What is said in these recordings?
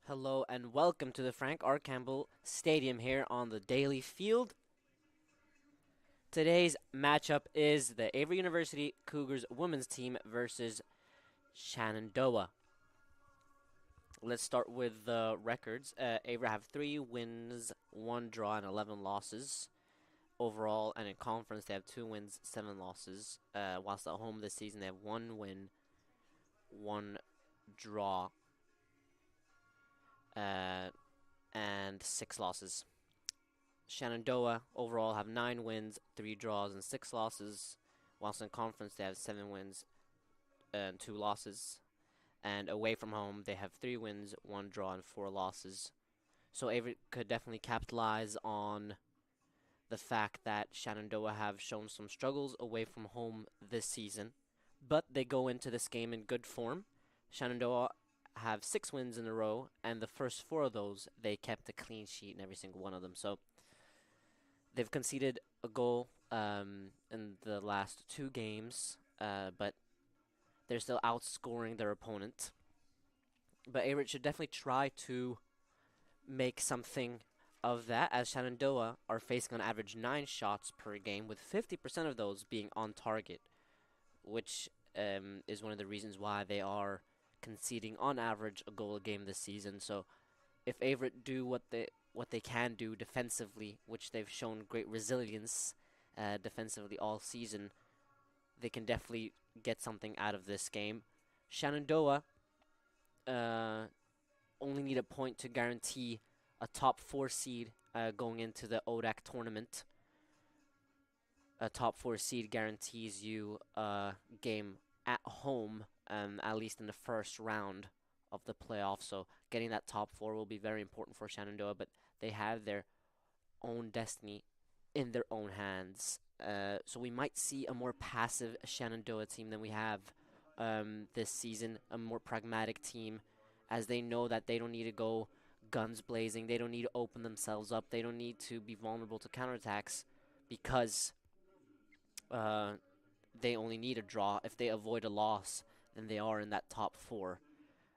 Hello and welcome to the Frank R. Campbell Stadium here on the Daily Field. Today's matchup is the Avery University Cougars women's team versus Shenandoah. Let's start with the records. Avery have 3 wins, 1 draw, and 11 losses overall. And in conference, they have 2 wins, 7 losses. Whilst at home this season, they have 1 win, 1 draw, uh, and 6 losses. Shenandoah overall have 9 wins, 3 draws, and 6 losses, whilst in conference they have 7 wins and 2 losses. And away from home, they have 3 wins, 1 draw, and 4 losses. So Avery could definitely capitalize on the fact that Shenandoah have shown some struggles away from home this season, but they go into this game in good form. Shenandoah have 6 wins in a row, and the first 4 of those, they kept a clean sheet in every single one of them. So they've conceded a goal in the last 2 games, but they're still outscoring their opponent. But Averett should definitely try to make something of that, as Shenandoah are facing on average 9 shots per game, with 50% of those being on target, which is one of the reasons why they are conceding on average a goal a game this season. So if Averett do what they can do defensively, which they've shown great resilience defensively all season, they can definitely get something out of this game. Shenandoah only need a point to guarantee a top 4 seed going into the ODAC tournament. A top 4 seed guarantees you a game at home, at least in the first round of the playoffs. So getting that top 4 will be very important for Shenandoah, but they have their own destiny in their own hands. So we might see a more passive Shenandoah team than we have this season, a more pragmatic team, as they know that they don't need to go guns blazing, they don't need to open themselves up, they don't need to be vulnerable to counterattacks, because they only need a draw. If they avoid a loss, then they are in that top 4.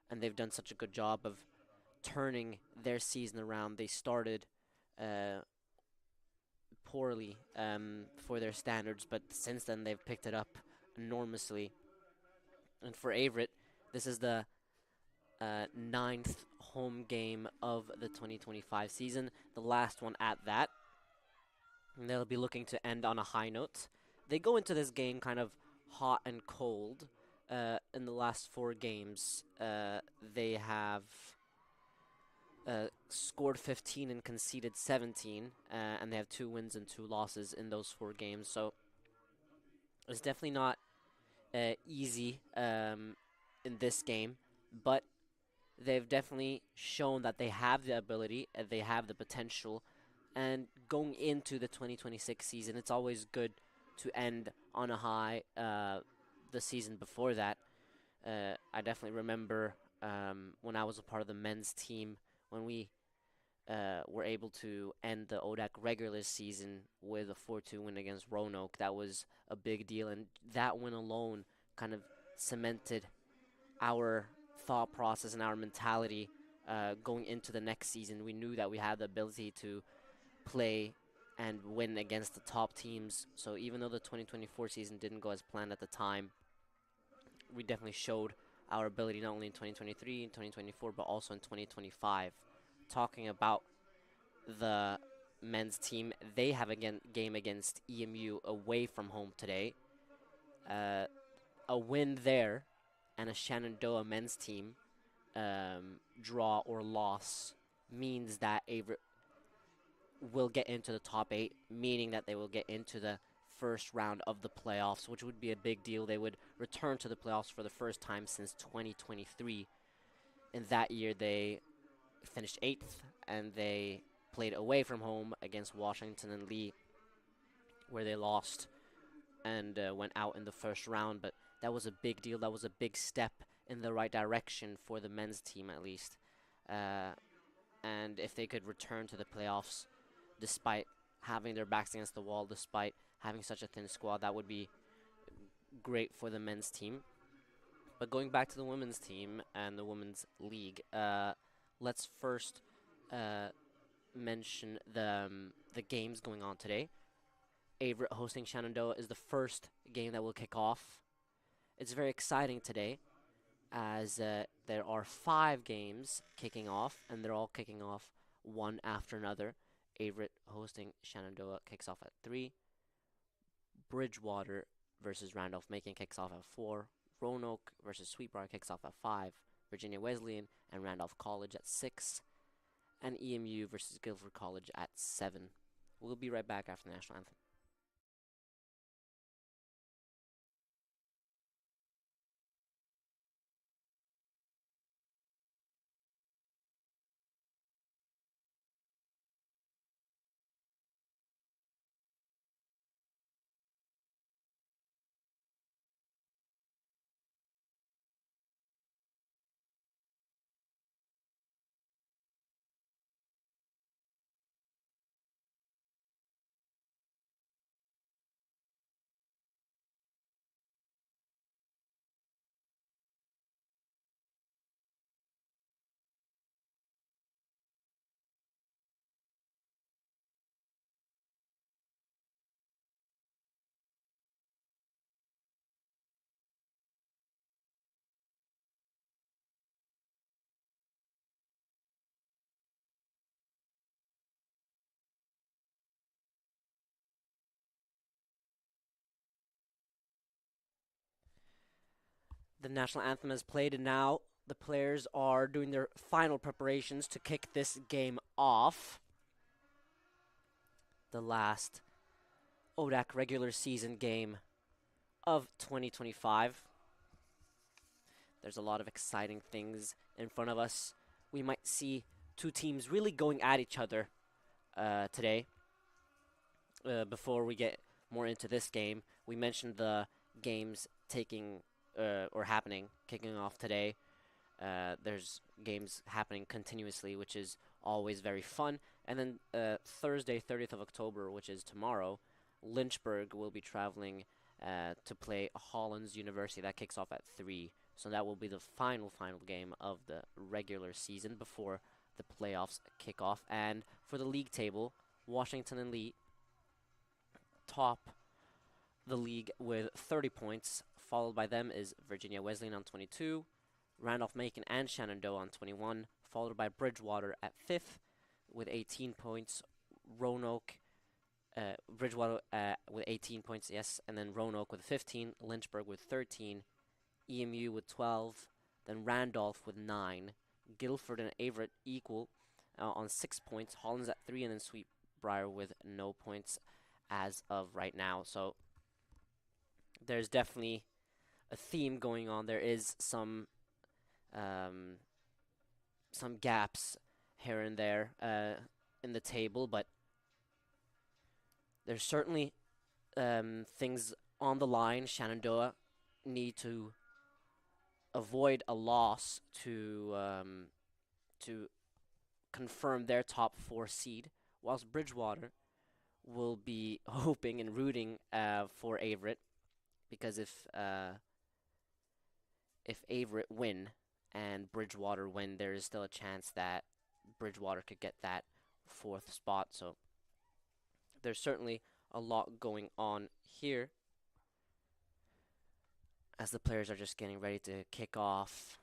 And they've done such a good job of turning their season around. They started poorly for their standards, but since then they've picked it up enormously. And for Averett, this is the 9th home game of the 2025 season, the last one at that. And they'll be looking to end on a high note. They go into this game kind of hot and cold. In the last 4 games, they have scored 15 and conceded 17, and they have 2 wins and 2 losses in those 4 games. So it's definitely not easy in this game, but they've definitely shown that they have the ability, they have the potential, and going into the 2026 season, it's always good to end on a high. The season before that, I definitely remember when I was a part of the men's team, when we were able to end the ODAC regular season with a 4-2 win against Roanoke. That was a big deal, and that win alone kind of cemented our thought process and our mentality going into the next season. We knew that we had the ability to play and win against the top teams. So even though the 2024 season didn't go as planned at the time, we definitely showed our ability not only in 2023 and 2024, but also in 2025. Talking about the men's team, they have a game against EMU away from home today. A win there and a Shenandoah men's team draw or loss means that Averett will get into the top 8, meaning that they will get into the first round of the playoffs, which would be a big deal. They would return to the playoffs for the first time since 2023. In that year, they finished 8th, and they played away from home against Washington and Lee, where they lost and went out in the first round. But that was a big deal. That was a big step in the right direction for the men's team, at least. And if they could return to the playoffs despite having their backs against the wall, despite having such a thin squad, that would be great for the men's team. But going back to the women's team and the women's league, let's first mention the games going on today. Averett hosting Shenandoah is the first game that will kick off. It's very exciting today as there are 5 games kicking off, and they're all kicking off one after another. Averett hosting Shenandoah kicks off at 3. Bridgewater versus Randolph-Macon kicks off at 4. Roanoke versus Sweetbriar kicks off at 5. Virginia Wesleyan and Randolph College at 6. And EMU versus Guilford College at 7. We'll be right back after the national anthem. The national anthem is played, and now the players are doing their final preparations to kick this game off. The last ODAC regular season game of 2025. There's a lot of exciting things in front of us. We might see 2 teams really going at each other today. Before we get more into this game, we mentioned the games kicking off today. There's games happening continuously, which is always very fun. And then Thursday, 30th of October, which is tomorrow, Lynchburg will be traveling to play Hollins University. That kicks off at 3. So that will be the final game of the regular season before the playoffs kick off. And for the league table, Washington and Lee top the league with 30 points. Followed by them is Virginia Wesleyan on 22, Randolph-Macon and Shenandoah on 21, followed by Bridgewater at 5th with 18 points. Bridgewater with 18 points, yes, and then Roanoke with 15, Lynchburg with 13, EMU with 12, then Randolph with 9, Guilford and Averett equal on 6 points, Hollins at 3, and then Sweetbriar with no points as of right now. So there's definitely a theme going on. There is some gaps here and there in the table, but there's certainly things on the line. Shenandoah need to avoid a loss to confirm their top 4 seed, whilst Bridgewater will be hoping and rooting for Averett, because if Averett win and Bridgewater win, there is still a chance that Bridgewater could get that 4th spot. So there's certainly a lot going on here as the players are just getting ready to kick off.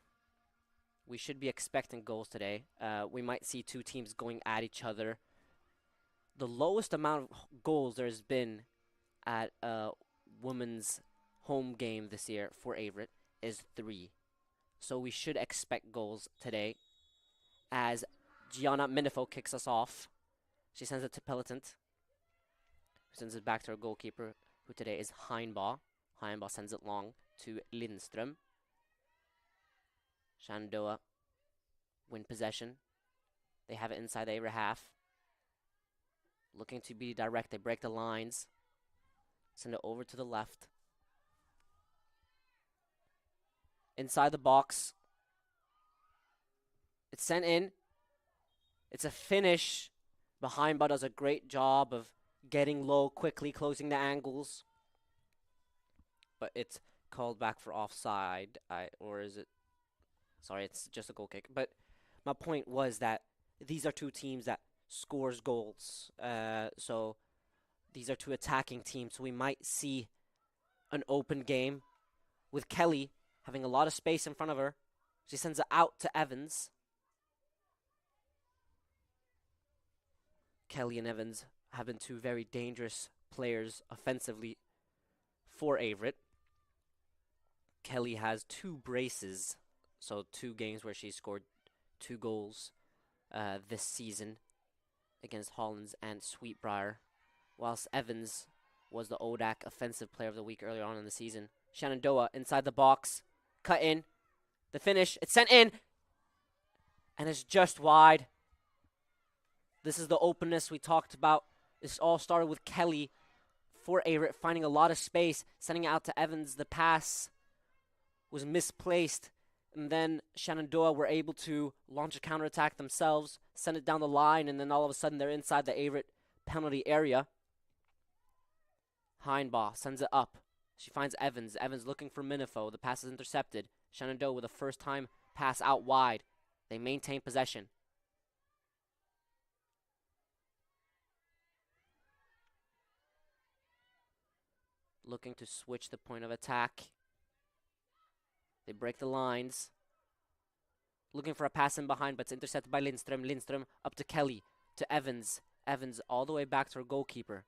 We should be expecting goals today. We might see 2 teams going at each other. The lowest amount of goals there's been at a women's home game this year for Averett is 3. So we should expect goals today as Gianna Minifo kicks us off. She sends it to Pelitant, who sends it back to her goalkeeper, who today is Heinbaugh. Heinbaugh sends it long to Lindström. Shenandoah win possession. They have it inside the Averett half. Looking to be direct. They break the lines. Send it over to the left. Inside the box. It's sent in. It's a finish. Heinbaugh does a great job of getting low quickly, closing the angles. But it's called back for offside. Or is it? Sorry, it's just a goal kick. But my point was that these are two teams that scores goals. So these are two attacking teams. So we might see an open game with Kelly having a lot of space in front of her. She sends it out to Evans. Kelly and Evans have been two very dangerous players offensively for Averett. Kelly has 2 braces, so 2 games where she scored 2 goals this season against Hollins and Sweetbriar, whilst Evans was the ODAC Offensive Player of the Week earlier on in the season. Shenandoah inside the box, cut in, the finish, it's sent in, and it's just wide. This is the openness we talked about. This all started with Kelly for Averett, finding a lot of space, sending it out to Evans. The pass was misplaced, and then Shenandoah were able to launch a counterattack themselves, send it down the line, and then all of a sudden they're inside the Averett penalty area. Heinbaugh sends it up. She finds Evans. Evans looking for Minifo. The pass is intercepted. Shenandoah with a first-time pass out wide. They maintain possession. Looking to switch the point of attack. They break the lines. Looking for a pass in behind, but it's intercepted by Lindström. Lindström up to Kelly, to Evans. Evans all the way back to her goalkeeper.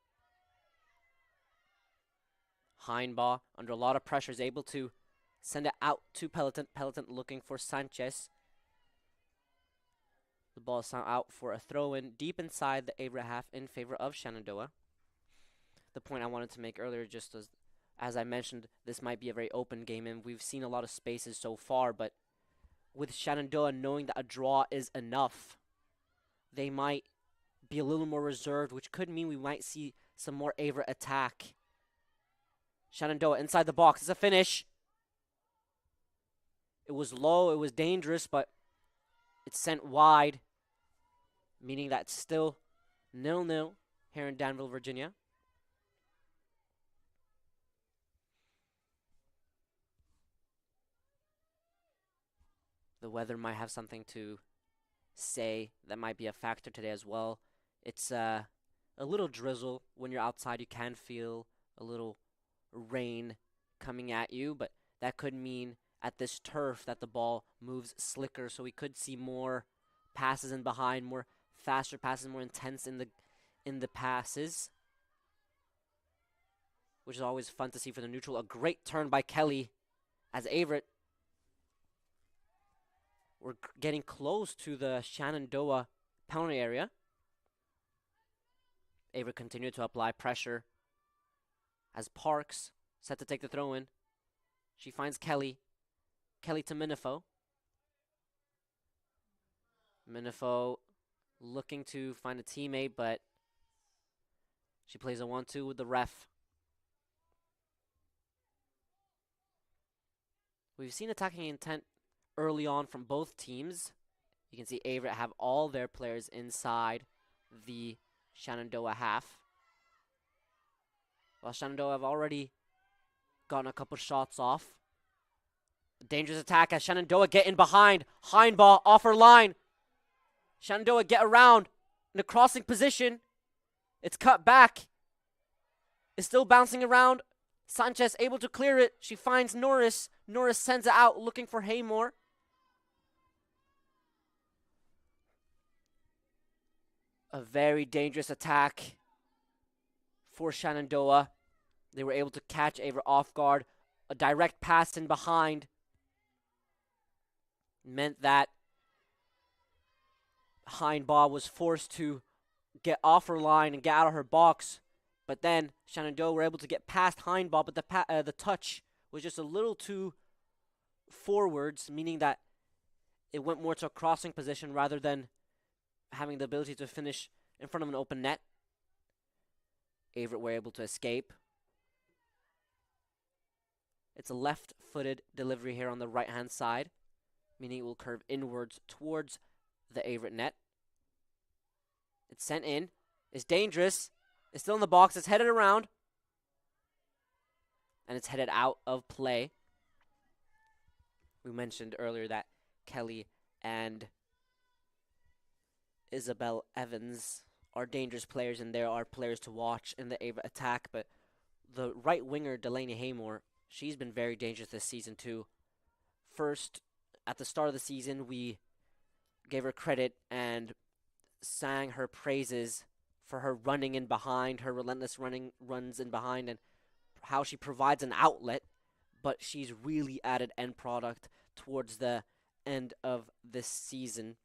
Heinbaugh, under a lot of pressure, is able to send it out to Peloton. Peloton looking for Sanchez. The ball is out for a throw-in deep inside the Averett half in favor of Shenandoah. The point I wanted to make earlier, just as I mentioned, this might be a very open game, and we've seen a lot of spaces so far, but with Shenandoah knowing that a draw is enough, they might be a little more reserved, which could mean we might see some more Averett attack. Shenandoah inside the box. It's a finish. It was low, it was dangerous, but it's sent wide, meaning that it's still 0-0 here in Danville, Virginia. The weather might have something to say. That might be a factor today as well. It's a little drizzle. When you're outside, you can feel a little rain coming at you, but that could mean at this turf that the ball moves slicker, so we could see more passes in behind, more faster passes, more intense in the passes, which is always fun to see for the neutral. A great turn by Kelly as Averett. We're getting close to the Shenandoah penalty area. Averett continued to apply pressure as Parks set to take the throw in. She finds Kelly. Kelly to Minifo. Minifo looking to find a teammate, but she plays a 1-2 with the ref. We've seen attacking intent early on from both teams. You can see Averett have all their players inside the Shenandoah half, while Shenandoah have already gotten a couple shots off. A dangerous attack as Shenandoah get in behind. Heinbaugh off her line. Shenandoah get around in a crossing position. It's cut back. It's still bouncing around. Sanchez able to clear it. She finds Norris. Norris sends it out looking for Haymore. A very dangerous attack for Shenandoah. They were able to catch Averett off guard. A direct pass in behind meant that Heinbaugh was forced to get off her line and get out of her box. But then Shenandoah were able to get past Heinbaugh, but the touch was just a little too forwards, meaning that it went more to a crossing position rather than having the ability to finish in front of an open net. Averett were able to escape. It's a left-footed delivery here on the right-hand side, meaning it will curve inwards towards the Averett net. It's sent in. It's dangerous. It's still in the box. It's headed around. And it's headed out of play. We mentioned earlier that Kelly and Isabel Evans are dangerous players, and there are players to watch in the Averett attack, but the right winger, Delaney Haymore, she's been very dangerous this season too. First, at the start of the season, we gave her credit and sang her praises for her running in behind, her relentless runs in behind, and how she provides an outlet, but she's really added end product towards the end of this season.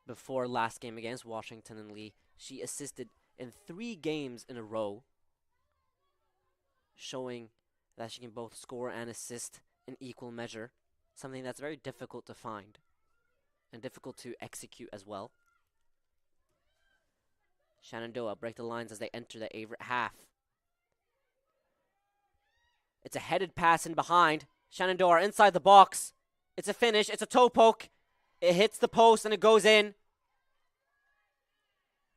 Before last game against Washington and Lee, she assisted in 3 games in a row, showing that she can both score and assist in equal measure, something that's very difficult to find and difficult to execute as well. Shenandoah break the lines as they enter the Averett half. It's a headed pass in behind. Shenandoah are inside the box. It's a finish. It's a toe poke. It hits the post and it goes in.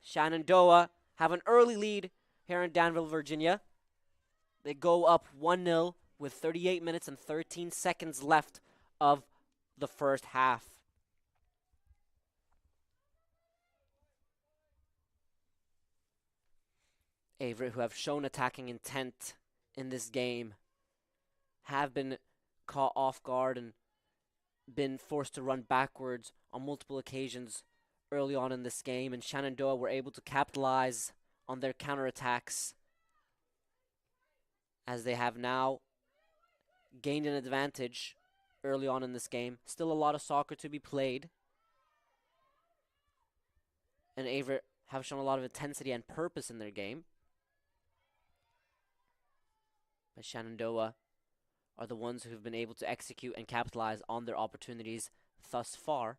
Shenandoah have an early lead here in Danville, Virginia. They go up 1-0 with 38 minutes and 13 seconds left of the first half. Averett, who have shown attacking intent in this game, have been caught off guard and been forced to run backwards on multiple occasions early on in this game, and Shenandoah were able to capitalize on their counterattacks as they have now gained an advantage early on in this game. Still a lot of soccer to be played, and Averett have shown a lot of intensity and purpose in their game. But Shenandoah are the ones who have been able to execute and capitalize on their opportunities thus far.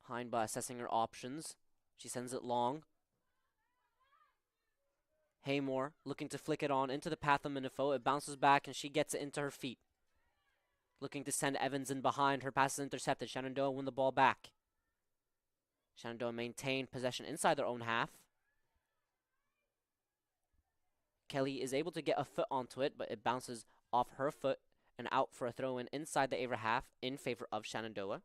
Heinba assessing her options. She sends it long. Haymore looking to flick it on into the path of Minifo. It bounces back and she gets it into her feet. Looking to send Evans in behind. Her pass is intercepted. Shenandoah win the ball back. Shenandoah maintain possession inside their own half. Kelly is able to get a foot onto it, but it bounces off her foot and out for a throw-in inside the Averett half in favor of Shenandoah.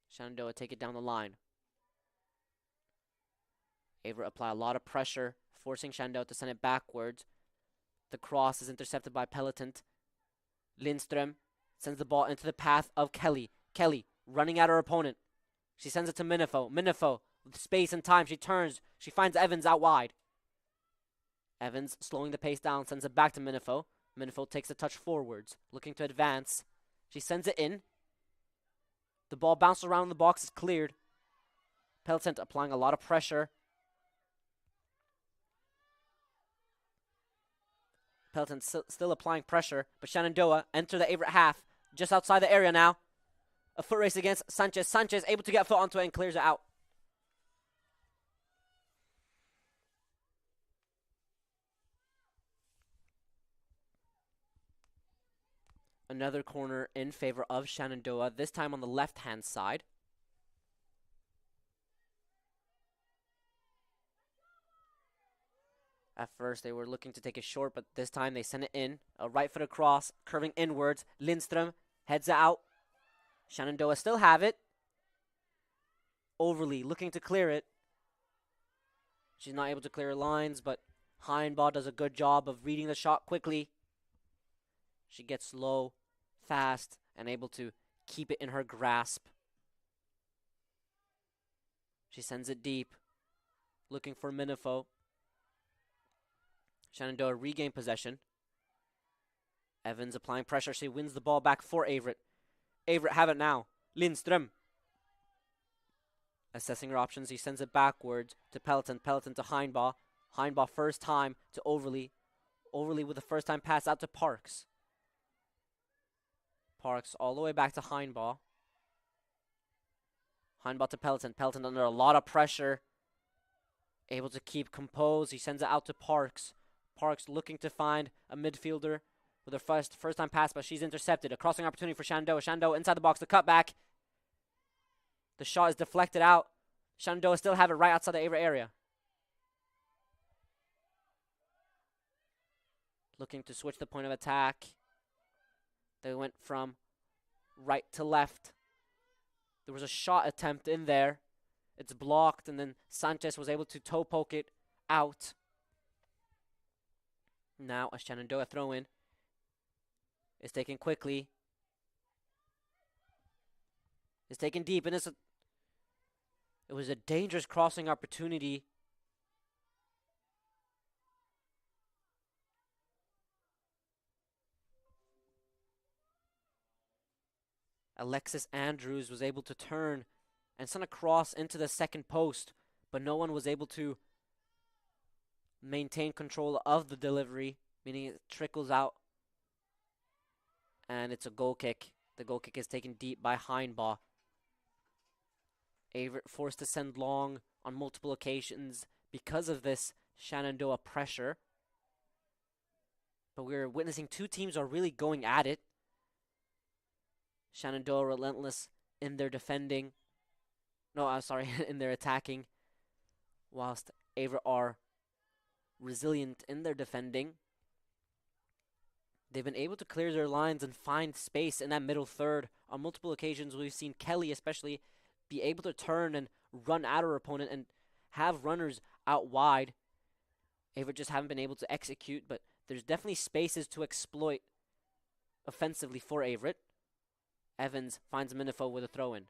Shenandoah take it down the line. Averett apply a lot of pressure, forcing Shenandoah to send it backwards. The cross is intercepted by Pelletant. Lindström sends the ball into the path of Kelly. Kelly running at her opponent. She sends it to Minifo. Minifo with space and time. She turns. She finds Evans out wide. Evans slowing the pace down, sends it back to Minifo. Minifo takes a touch forwards, looking to advance. She sends it in. The ball bounces around the box, is cleared. Pelletant applying a lot of pressure. Pelletant still applying pressure, but Shenandoah enter the Averett half, just outside the area now. A foot race against Sanchez. Sanchez able to get a foot onto it and clears it out. Another corner in favor of Shenandoah, this time on the left-hand side. At first, they were looking to take it short, but this time they send it in. A right foot across, curving inwards. Lindström heads it out. Shenandoah still have it. Overly looking to clear it. She's not able to clear lines, but Heinbaugh does a good job of reading the shot quickly. She gets low, fast, and able to keep it in her grasp. She sends it deep, looking for Minifo. Shenandoah regain possession. Evans applying pressure. She wins the ball back for Averett. Averett have it now. Lindström assessing her options. He sends it backwards to Pelletant. Pelletant to Heinbaugh. Heinbaugh first time to Overly. Overly with the first time pass out to Parks. Parks all the way back to Heinbaugh. Heinbaugh to Pelletant. Pelletant under a lot of pressure. Able to keep composed. He sends it out to Parks. Parks looking to find a midfielder with her first time pass, but she's intercepted. A crossing opportunity for Shenandoah. Shenandoah inside the box, the cutback. The shot is deflected out. Shenandoah still have it right outside the Averett area. Looking to switch the point of attack. They went from right to left. There was a shot attempt in there. It's blocked, and then Sanchez was able to toe poke it out. Now a Shenandoah throw in. It's taken quickly. It's taken deep, and it was a dangerous crossing opportunity. Alexis Andrews was able to turn and send a cross into the second post, but no one was able to maintain control of the delivery, meaning it trickles out, and it's a goal kick. The goal kick is taken deep by Heinbaugh. Averett forced to send long on multiple occasions because of this Shenandoah pressure. But we're witnessing two teams are really going at it. Shenandoah relentless in their defending. No, I'm sorry, in their attacking. Whilst Averett are resilient in their defending. They've been able to clear their lines and find space in that middle third. On multiple occasions, we've seen Kelly especially be able to turn and run at her opponent and have runners out wide. Averett just haven't been able to execute, but there's definitely spaces to exploit offensively for Averett. Evans finds Minifo with a throw-in.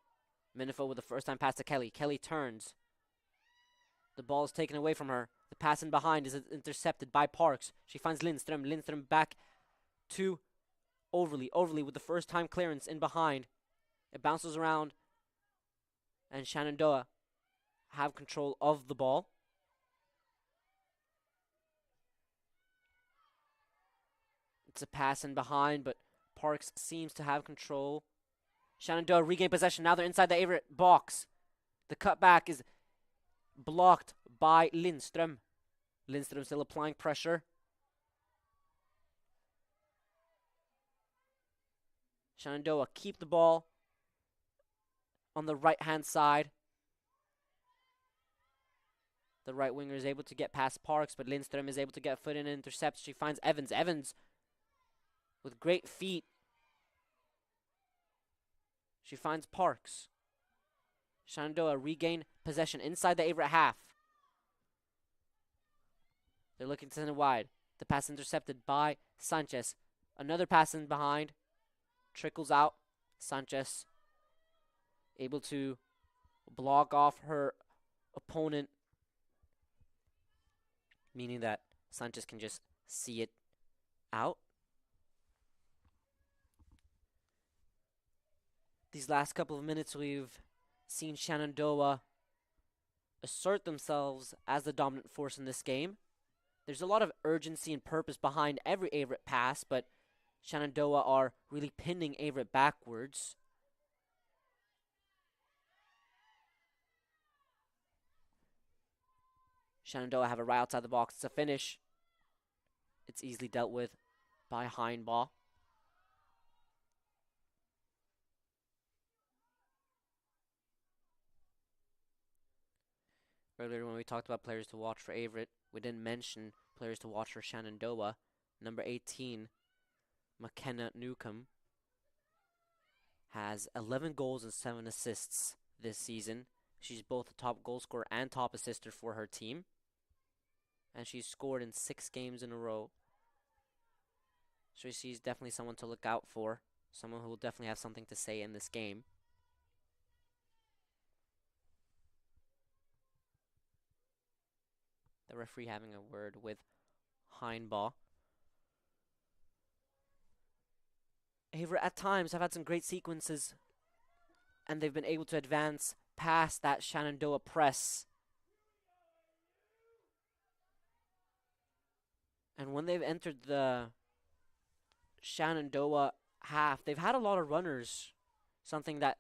Minifo with the first-time pass to Kelly. Kelly turns. The ball is taken away from her. The pass in behind is intercepted by Parks. She finds Lindström. Lindström back to Overly. Overly with the first-time clearance in behind. It bounces around. And Shenandoah have control of the ball. It's a pass in behind, but Parks seems to have control. Shenandoah regain possession. Now they're inside the Averett box. The cutback is blocked by Lindström. Lindström still applying pressure. Shenandoah keep the ball on the right-hand side. The right winger is able to get past Parks, but Lindström is able to get a foot in and intercept. She finds Evans. Evans with great feet. She finds Parks. Shenandoah regain possession inside the Averett half. They're looking to send it wide. The pass intercepted by Sanchez. Another pass in behind. Trickles out. Sanchez able to block off her opponent, meaning that Sanchez can just see it out. These last couple of minutes, we've seen Shenandoah assert themselves as the dominant force in this game. There's a lot of urgency and purpose behind every Averett pass, but Shenandoah are really pinning Averett backwards. Shenandoah have it right outside the box. It's a finish. It's easily dealt with by Heinbaugh. Earlier when we talked about players to watch for Averett, we didn't mention players to watch for Shenandoah. Number 18, McKenna Newcomb, has 11 goals and 7 assists this season. She's both a top goal scorer and top assister for her team. And she's scored in 6 games in a row. So she's definitely someone to look out for. Someone who will definitely have something to say in this game. The referee having a word with Heinbaugh. Averett at times have had some great sequences, and they've been able to advance past that Shenandoah press. And when they've entered the Shenandoah half, they've had a lot of runners, something that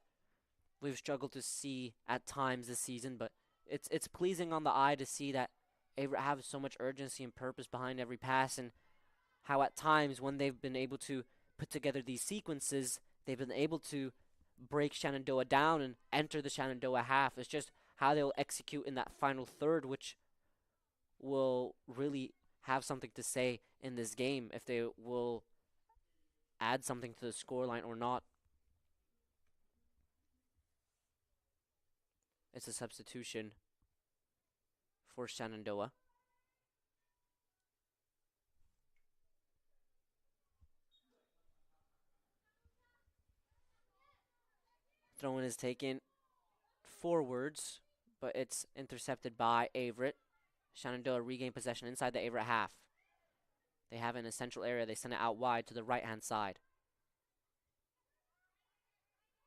we've struggled to see at times this season, but it's pleasing on the eye to see that Averett have so much urgency and purpose behind every pass, and how at times when they've been able to put together these sequences, they've been able to break Shenandoah down and enter the Shenandoah half. It's just how they'll execute in that final third, which will really have something to say in this game, if they will add something to the scoreline or not. It's a substitution for Shenandoah. Throw-in is taken forwards, but it's intercepted by Averett. Shenandoah regain possession inside the Averett half. They have it in a central area. They send it out wide to the right-hand side.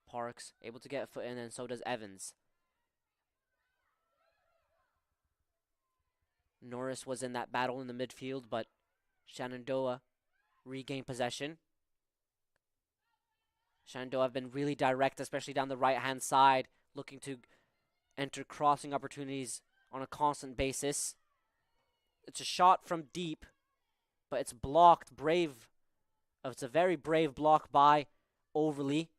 Parks able to get a foot in, and so does Evans. Norris was in that battle in the midfield, but Shenandoah regained possession. Shenandoah have been really direct, especially down the right-hand side, looking to enter crossing opportunities on a constant basis. It's a shot from deep, but it's blocked. It's a very brave block by Overly.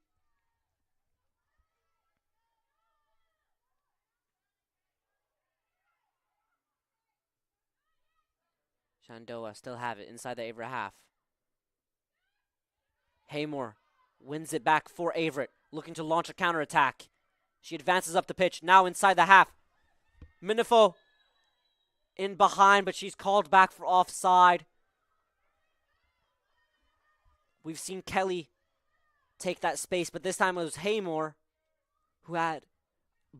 Shenandoah still have it inside the Averett half. Haymore wins it back for Averett, looking to launch a counterattack. She advances up the pitch, now inside the half. Minifo in behind, but she's called back for offside. We've seen Kelly take that space, but this time it was Haymore who had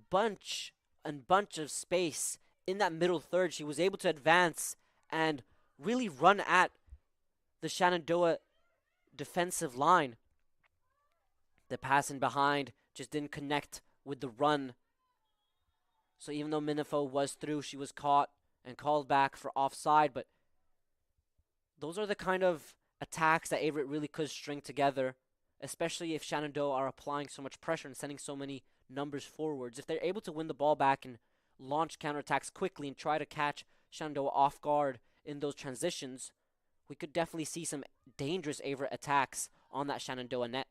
bunch of space in that middle third. She was able to advance and really run at the Shenandoah defensive line. The pass in behind just didn't connect with the run. So even though Minifo was through, she was caught and called back for offside. But those are the kind of attacks that Averett really could string together, especially if Shenandoah are applying so much pressure and sending so many numbers forwards. If they're able to win the ball back and launch counterattacks quickly and try to catch Shenandoah off guard in those transitions, we could definitely see some dangerous Averett attacks on that Shenandoah net.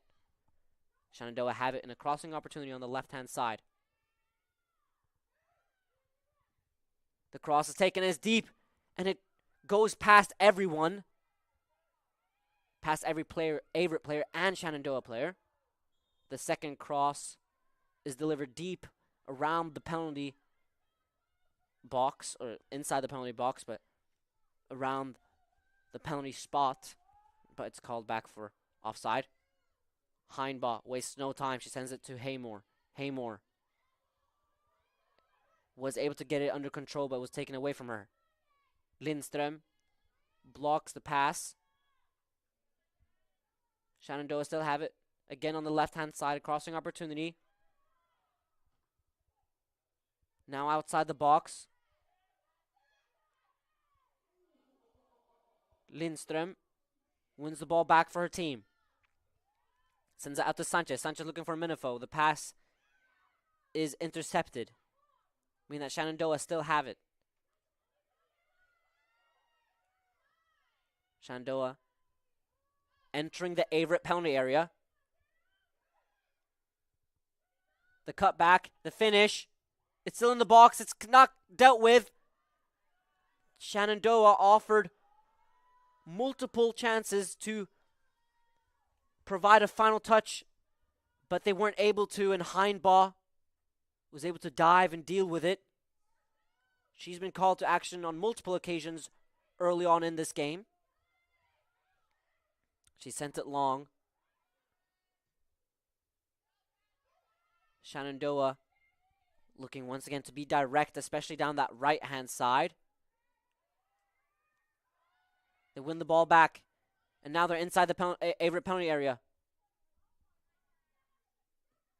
Shenandoah have it in a crossing opportunity on the left-hand side. The cross is taken as deep, and it goes past everyone. Past every player, Averett player and Shenandoah player. The second cross is delivered deep around the penalty box, or inside the penalty box, but around the penalty spot. But it's called back for offside. Heinbaugh wastes no time. She sends it to Haymore. Haymore was able to get it under control, but was taken away from her. Lindström blocks the pass. Shenandoah still have it. Again on the left-hand side, a crossing opportunity. Now outside the box. Lindström wins the ball back for her team. Sends it out to Sanchez. Sanchez looking for Minifo. The pass is intercepted, meaning that Shenandoah still have it. Shenandoah entering the Averett penalty area. The cutback, the finish. It's still in the box. It's not dealt with. Shenandoah offered multiple chances to provide a final touch, but they weren't able to, and Heinbaugh was able to dive and deal with it. She's been called to action on multiple occasions early on in this game. She sent it long. Shenandoah looking once again to be direct, especially down that right-hand side. They win the ball back, and now they're inside the Averett penalty area.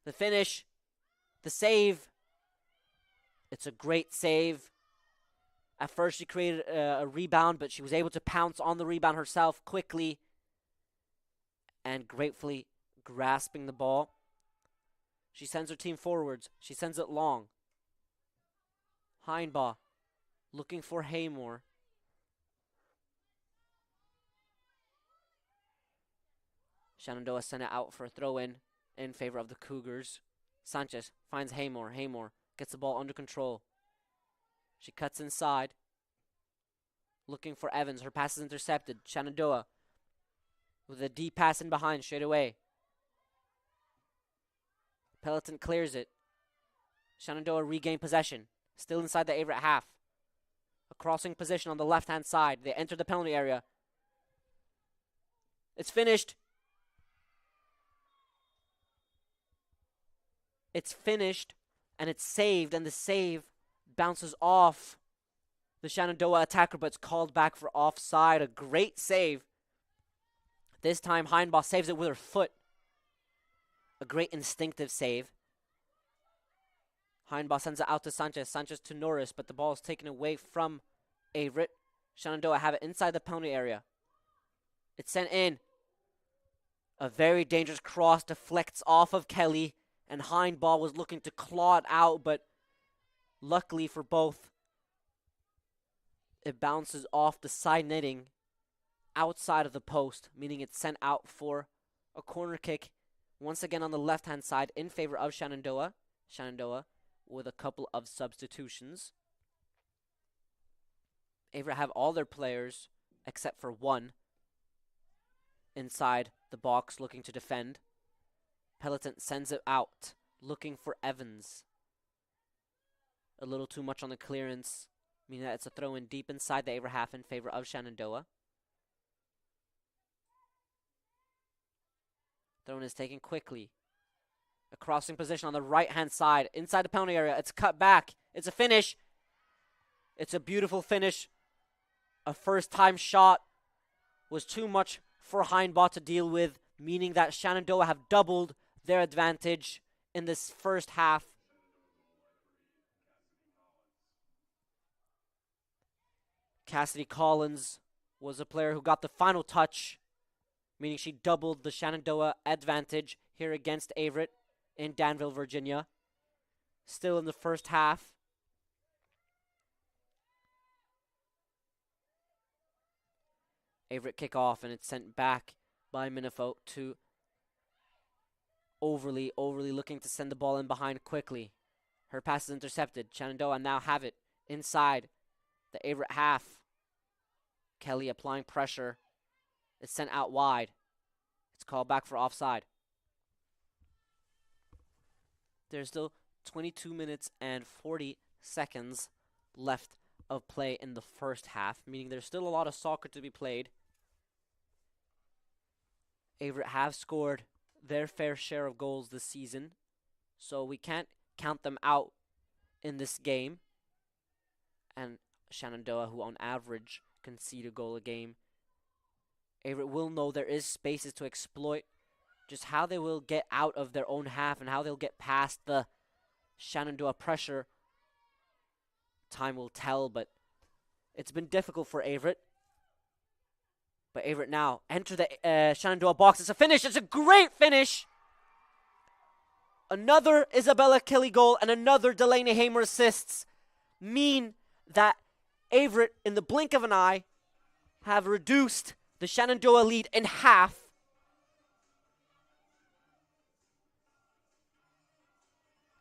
The finish, the save. It's a great save. At first she created a rebound, but she was able to pounce on the rebound herself quickly and gratefully grasping the ball. She sends her team forwards. She sends it long. Heinbaugh looking for Haymore. Shenandoah sent it out for a throw-in. in favor of the Cougars. Sanchez finds Haymore. Haymore gets the ball under control. She cuts inside, looking for Evans. Her pass is intercepted. Shenandoah with a deep pass in behind straight away. Peloton clears it. Shenandoah regain possession. Still inside the Averett half. A crossing position on the left-hand side. They enter the penalty area. It's finished. It's finished, and it's saved, and the save bounces off the Shenandoah attacker, but it's called back for offside. A great save. This time, Heinbaugh saves it with her foot. A great instinctive save. Heinbaugh sends it out to Sanchez. Sanchez to Norris, but the ball is taken away from Averett. Shenandoah have it inside the penalty area. It's sent in. A very dangerous cross deflects off of Kelly, and Heinbaugh was looking to claw it out, but luckily for both, it bounces off the side netting outside of the post, meaning it's sent out for a corner kick, once again on the left-hand side in favor of Shenandoah. Shenandoah with a couple of substitutions. Averett have all their players, except for one, inside the box looking to defend. Peloton sends it out, looking for Evans. A little too much on the clearance, meaning that it's a throw-in deep inside the Averett half in favor of Shenandoah. Throw-in is taken quickly. A crossing position on the right-hand side, inside the penalty area. It's cut back. It's a finish. It's a beautiful finish. A first-time shot was too much for Heinbaugh to deal with, meaning that Shenandoah have doubled their advantage in this first half. Cassidy Collins was a player who got the final touch, meaning she doubled the Shenandoah advantage here against Averett in Danville, Virginia. Still in the first half. Averett kick off, and it's sent back by Minifo to Overly looking to send the ball in behind quickly. Her pass is intercepted. Shenandoah now have it inside the Averett half. Kelly applying pressure. It's sent out wide. It's called back for offside. There's still 22 minutes and 40 seconds left of play in the first half, meaning there's still a lot of soccer to be played. Averett have scored their fair share of goals this season, so we can't count them out in this game. And Shenandoah, who on average concede a goal a game, Averett will know there is spaces to exploit. Just how they will get out of their own half and how they'll get past the Shenandoah pressure, time will tell, but it's been difficult for Averett. But Averett now enter the Shenandoah box. It's a finish. It's a great finish. Another Isabella Kelly goal and another Delaney Hamer assists mean that Averett, in the blink of an eye, have reduced the Shenandoah lead in half.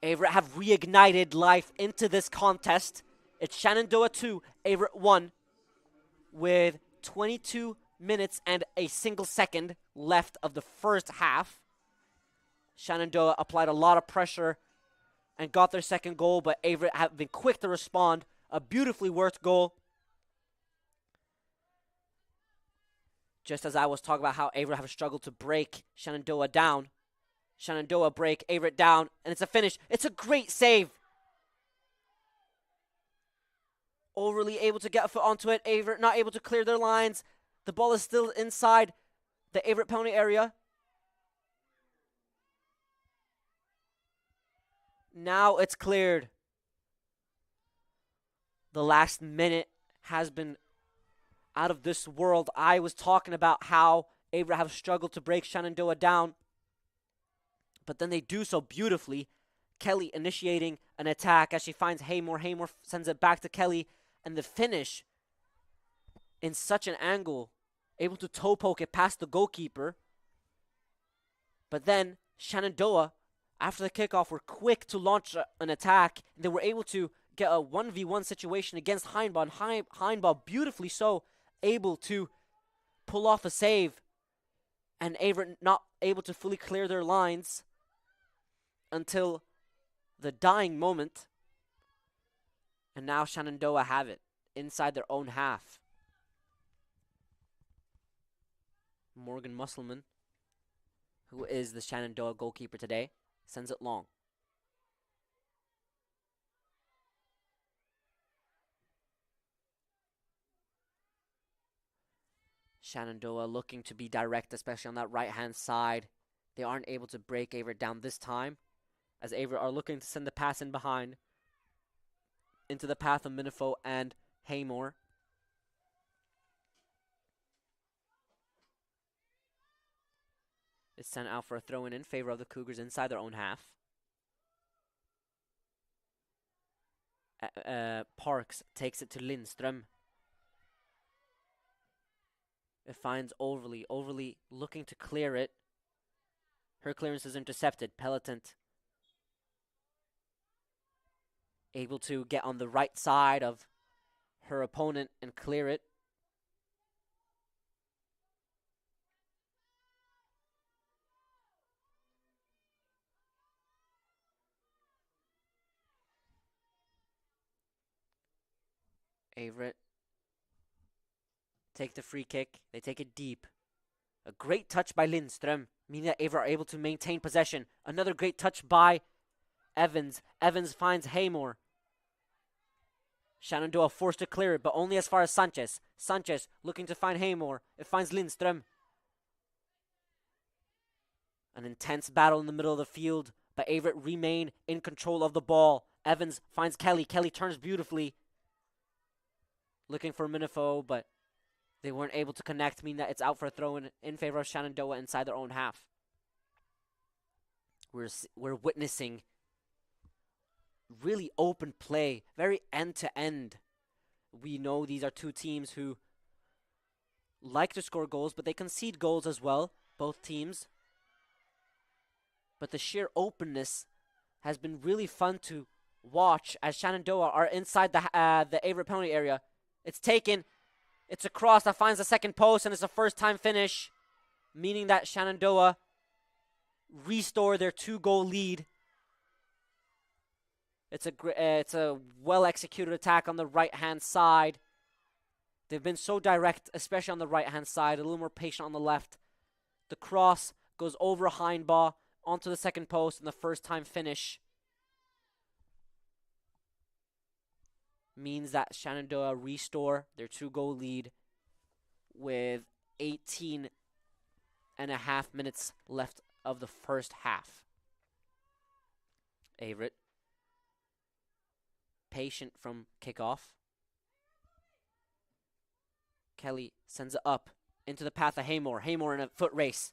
Averett have reignited life into this contest. It's Shenandoah 2, Averett 1, with 22 minutes and a single second left of the first half. Shenandoah applied a lot of pressure and got their second goal, but Averett have been quick to respond. A beautifully worked goal. Just as I was talking about how Averett have struggled to break Shenandoah down. Shenandoah break, Averett down, and it's a finish. It's a great save. Overly able to get a foot onto it. Averett not able to clear their lines. The ball is still inside the Averett penalty area. Now it's cleared. The last minute has been out of this world. I was talking about how Averett have struggled to break Shenandoah down, but then they do so beautifully. Kelly initiating an attack as she finds Haymore. Haymore sends it back to Kelly, and the finish in such an angle, able to toe poke it past the goalkeeper. But then Shenandoah, after the kickoff, were quick to launch an attack. They were able to get a 1v1 situation against Heinbaugh, and Heinbaugh, beautifully so, able to pull off a save, and Averett not able to fully clear their lines until the dying moment. And now Shenandoah have it inside their own half. Morgan Musselman, who is the Shenandoah goalkeeper today, sends it long. Shenandoah looking to be direct, especially on that right-hand side. They aren't able to break Averett down this time, as Averett are looking to send the pass in behind into the path of Minifo and Haymore. It's sent out for a throw-in favor of the Cougars inside their own half. Parks takes it to Lindström. It finds Overly. Overly looking to clear it. Her clearance is intercepted. Pelletant able to get on the right side of her opponent and clear it. Averett take the free kick. They take it deep. A great touch by Lindström, meaning that Averett are able to maintain possession. Another great touch by Evans. Evans finds Haymore. Shenandoah forced to clear it, but only as far as Sanchez. Sanchez looking to find Haymore. It finds Lindström. An intense battle in the middle of the field, but Averett remain in control of the ball. Evans finds Kelly. Kelly turns beautifully. Looking for Minifo, but they weren't able to connect, meaning that it's out for a throw in favor of Shenandoah inside their own half. We're witnessing really open play, very end-to-end. We know these are two teams who like to score goals, but they concede goals as well, both teams. But the sheer openness has been really fun to watch as Shenandoah are inside the Averett penalty area. It's taken. It's a cross that finds the second post, and it's a first-time finish, meaning that Shenandoah restore their 2-goal lead. It's a well-executed attack on the right-hand side. They've been so direct, especially on the right-hand side, a little more patient on the left. The cross goes over Heinbaugh onto the second post, and the first-time finish means that Shenandoah restore their 2-goal lead with 18 and a half minutes left of the first half. Averett patient from kickoff. Kelly sends it up into the path of Haymore. Haymore in a foot race.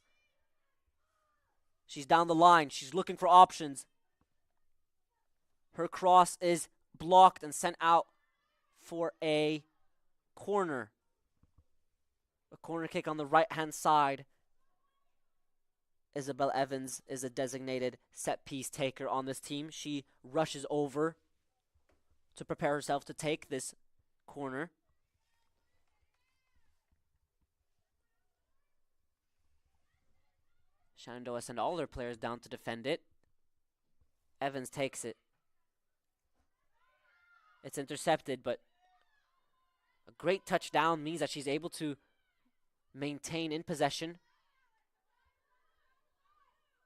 She's down the line. She's looking for options. Her cross is blocked and sent out for a corner. A corner kick on the right-hand side. Isabel Evans is a designated set-piece taker on this team. She rushes over to prepare herself to take this corner. Shenandoah send all their players down to defend it. Evans takes it. It's intercepted, but a great touchdown means that she's able to maintain in possession.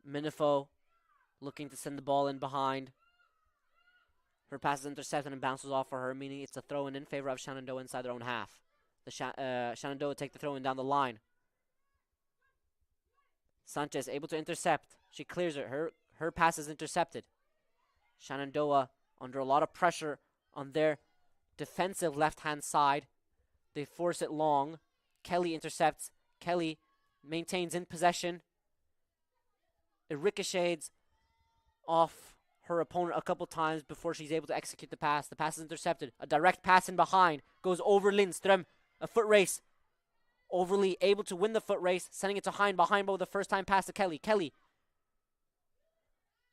Minifo looking to send the ball in behind. Her pass is intercepted and bounces off for her, meaning it's a throw-in favor of Shenandoah inside their own half. Shenandoah take the throw-in down the line. Sanchez able to intercept. She clears it. Her pass is intercepted. Shenandoah under a lot of pressure on their defensive left-hand side. They force it long. Kelly intercepts. Kelly maintains in possession. It ricochets off her opponent a couple times before she's able to execute the pass. The pass is intercepted. A direct pass in behind. Goes over Lindström. A foot race. Overly able to win the foot race. Sending it to Heinbaugh. Heinbaugh with the first time pass to Kelly. Kelly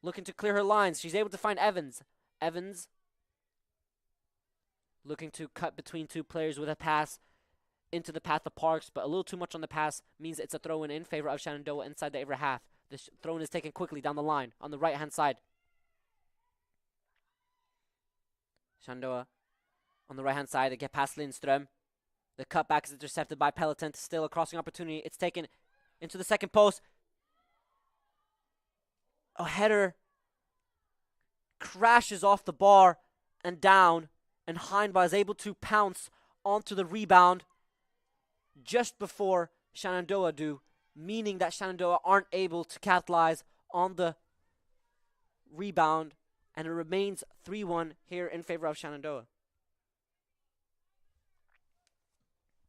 looking to clear her lines. She's able to find Evans. Evans looking to cut between two players with a pass into the path of Parks, but a little too much on the pass means it's a throw in favor of Shenandoah inside the Averett half. The throw in is taken quickly down the line on the right-hand side. Shenandoah on the right-hand side. They get past Lindström. The cutback is intercepted by Peloton. Still a crossing opportunity. It's taken into the second post. A header crashes off the bar and down, and Heinbach is able to pounce onto the rebound just before Shenandoah do, meaning that Shenandoah aren't able to capitalize on the rebound, and it remains 3-1 here in favor of Shenandoah.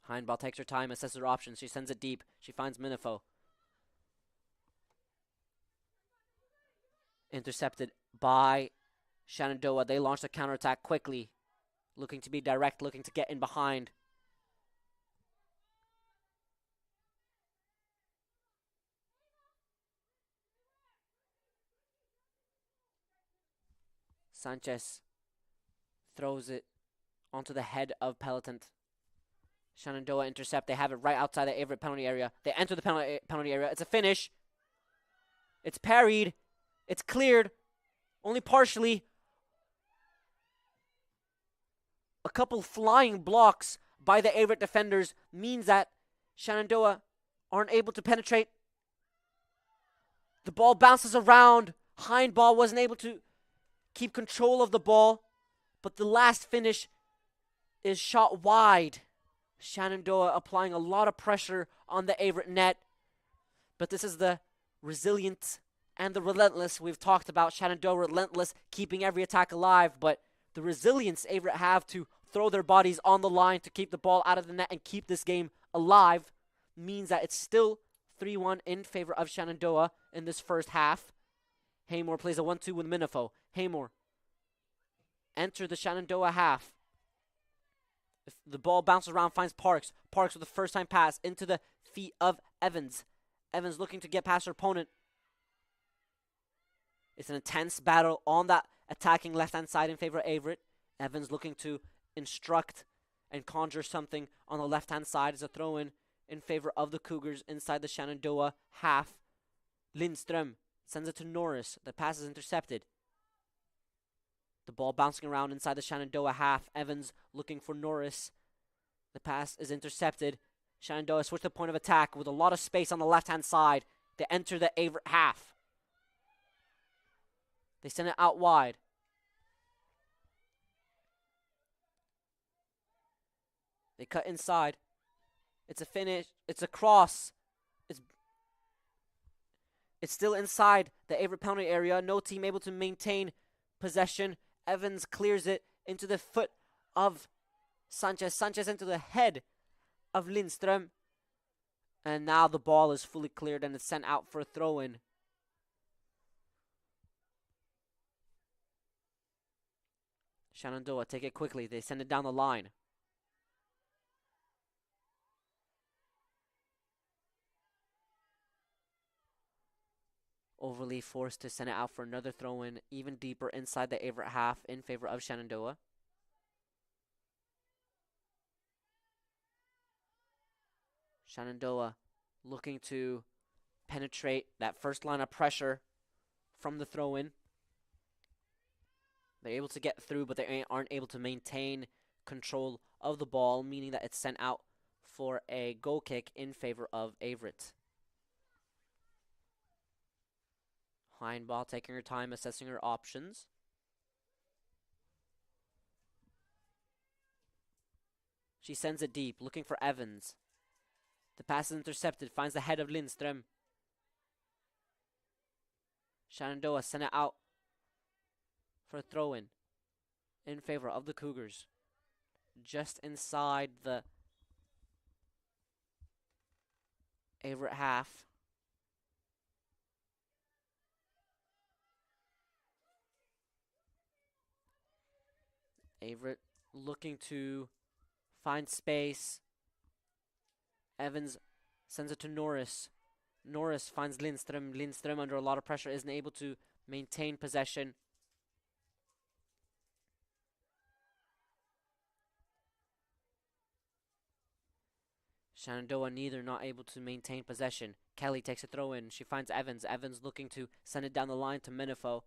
Heinbach takes her time, assesses her options. She sends it deep. She finds Minifo. Intercepted by Shenandoah. They launch the counterattack quickly, looking to be direct, looking to get in behind. Sanchez throws it onto the head of Peloton. Shenandoah intercept. They have it right outside the Averett penalty area. They enter the penalty area. It's a finish. It's parried. It's cleared. Only partially. A couple flying blocks by the Averett defenders means that Shenandoah aren't able to penetrate. The ball bounces around. Heinbach wasn't able to keep control of the ball, but the last finish is shot wide. Shenandoah applying a lot of pressure on the Averett net, but this is the resilient and the relentless. We've talked about Shenandoah relentless, keeping every attack alive, but the resilience Averett have to throw their bodies on the line to keep the ball out of the net and keep this game alive means that it's still 3-1 in favor of Shenandoah in this first half. Haymore plays a 1-2 with Minifo. Haymore enter the Shenandoah half. If the ball bounces around, finds Parks. Parks with a first-time pass into the feet of Evans. Evans looking to get past her opponent. It's an intense battle on that attacking left-hand side in favor of Averett. Evans looking to instruct and conjure something on the left-hand side. It's a throw-in favor of the Cougars inside the Shenandoah half. Lindström sends it to Norris. The pass is intercepted. The ball bouncing around inside the Shenandoah half. Evans looking for Norris. The pass is intercepted. Shenandoah switch the point of attack with a lot of space on the left-hand side. They enter the Averett half. They send it out wide. They cut inside. It's a finish. It's a cross. It's still inside the Averett penalty area. No team able to maintain possession. Evans clears it into the foot of Sanchez. Sanchez into the head of Lindström. And now the ball is fully cleared and it's sent out for a throw-in. Shenandoah take it quickly. They send it down the line. Overly forced to send it out for another throw-in, even deeper inside the Averett half in favor of Shenandoah. Shenandoah looking to penetrate that first line of pressure from the throw-in. They're able to get through, but they aren't able to maintain control of the ball, meaning that it's sent out for a goal kick in favor of Averett. Heinbach taking her time, assessing her options. She sends it deep, looking for Evans. The pass is intercepted, finds the head of Lindström. Shenandoah sent it out for a throw-in in favor of the Cougars. Just inside the Averett half. Averett looking to find space. Evans sends it to Norris. Norris finds Lindström. Lindström under a lot of pressure isn't able to maintain possession. Shenandoah neither not able to maintain possession. Kelly takes a throw in. She finds Evans. Evans looking to send it down the line to Minifo,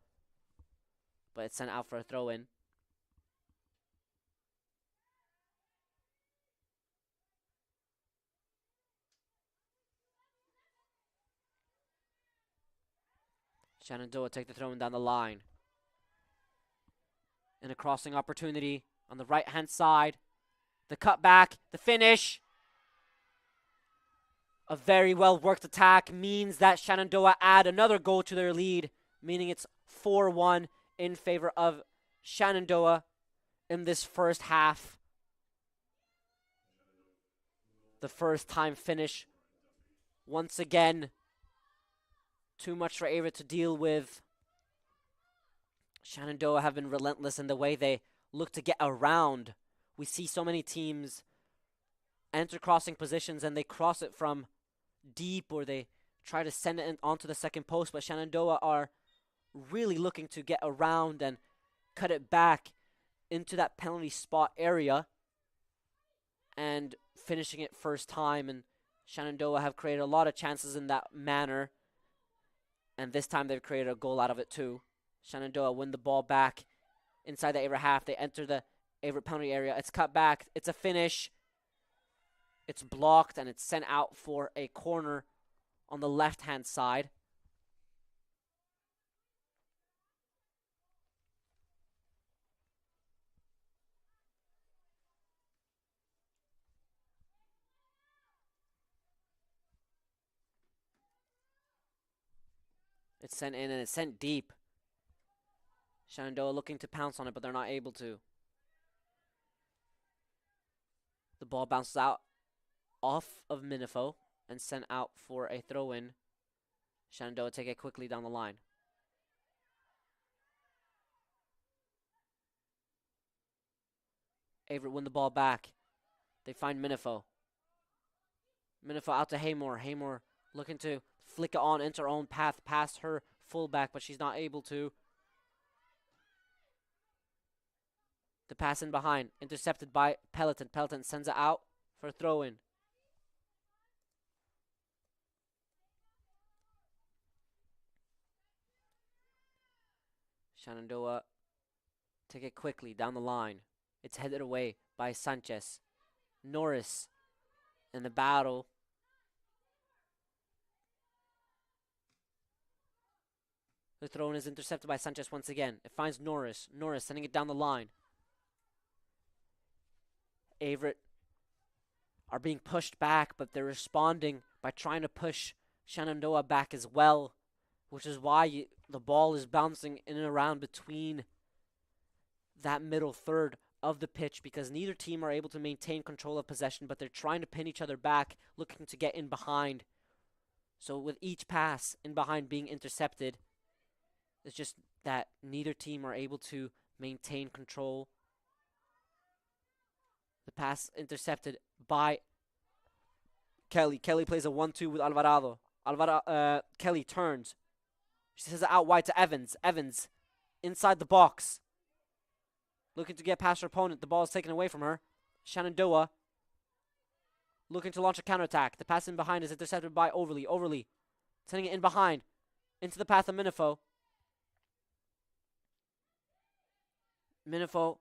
but it's sent out for a throw in. Shenandoah take the throw in down the line. And a crossing opportunity on the right-hand side. The cutback, the finish. A very well-worked attack means that Shenandoah add another goal to their lead, meaning it's 4-1 in favor of Shenandoah in this first half. The first time finish. Once again, too much for Averett to deal with. Shenandoah have been relentless in the way they look to get around. We see so many teams enter crossing positions and they cross it from deep, or they try to send it onto the second post, but Shenandoah are really looking to get around and cut it back into that penalty spot area and finishing it first time. And Shenandoah have created a lot of chances in that manner, and this time they've created a goal out of it too. Shenandoah win the ball back inside the Averett half. They enter the Averett penalty area. It's cut back. It's a finish. It's blocked, and it's sent out for a corner on the left-hand side. It's sent in, and it's sent deep. Shenandoah looking to pounce on it, but they're not able to. The ball bounces out off of Minifo and sent out for a throw-in. Shenandoah take it quickly down the line. Averett win the ball back. They find Minifo. Minifo out to Haymore. Haymore looking to flick it on into her own path past her fullback, but she's not able to. The pass in behind, intercepted by Peloton. Peloton sends it out for a throw-in. Shenandoah take it quickly down the line. It's headed away by Sanchez. Norris in the battle. The throw-in is intercepted by Sanchez once again. It finds Norris. Norris sending it down the line. Averett are being pushed back, but they're responding by trying to push Shenandoah back as well, which is why the ball is bouncing in and around between that middle third of the pitch, because neither team are able to maintain control of possession, but they're trying to pin each other back, looking to get in behind. So with each pass in behind being intercepted, it's just that neither team are able to maintain control. The pass intercepted by Kelly. Kelly plays a 1-2 with Alvarado. Kelly turns. She sends it out wide to Evans. Evans inside the box, looking to get past her opponent. The ball is taken away from her. Shenandoah looking to launch a counterattack. The pass in behind is intercepted by Overly. Overly sending it in behind into the path of Minifo. Minifo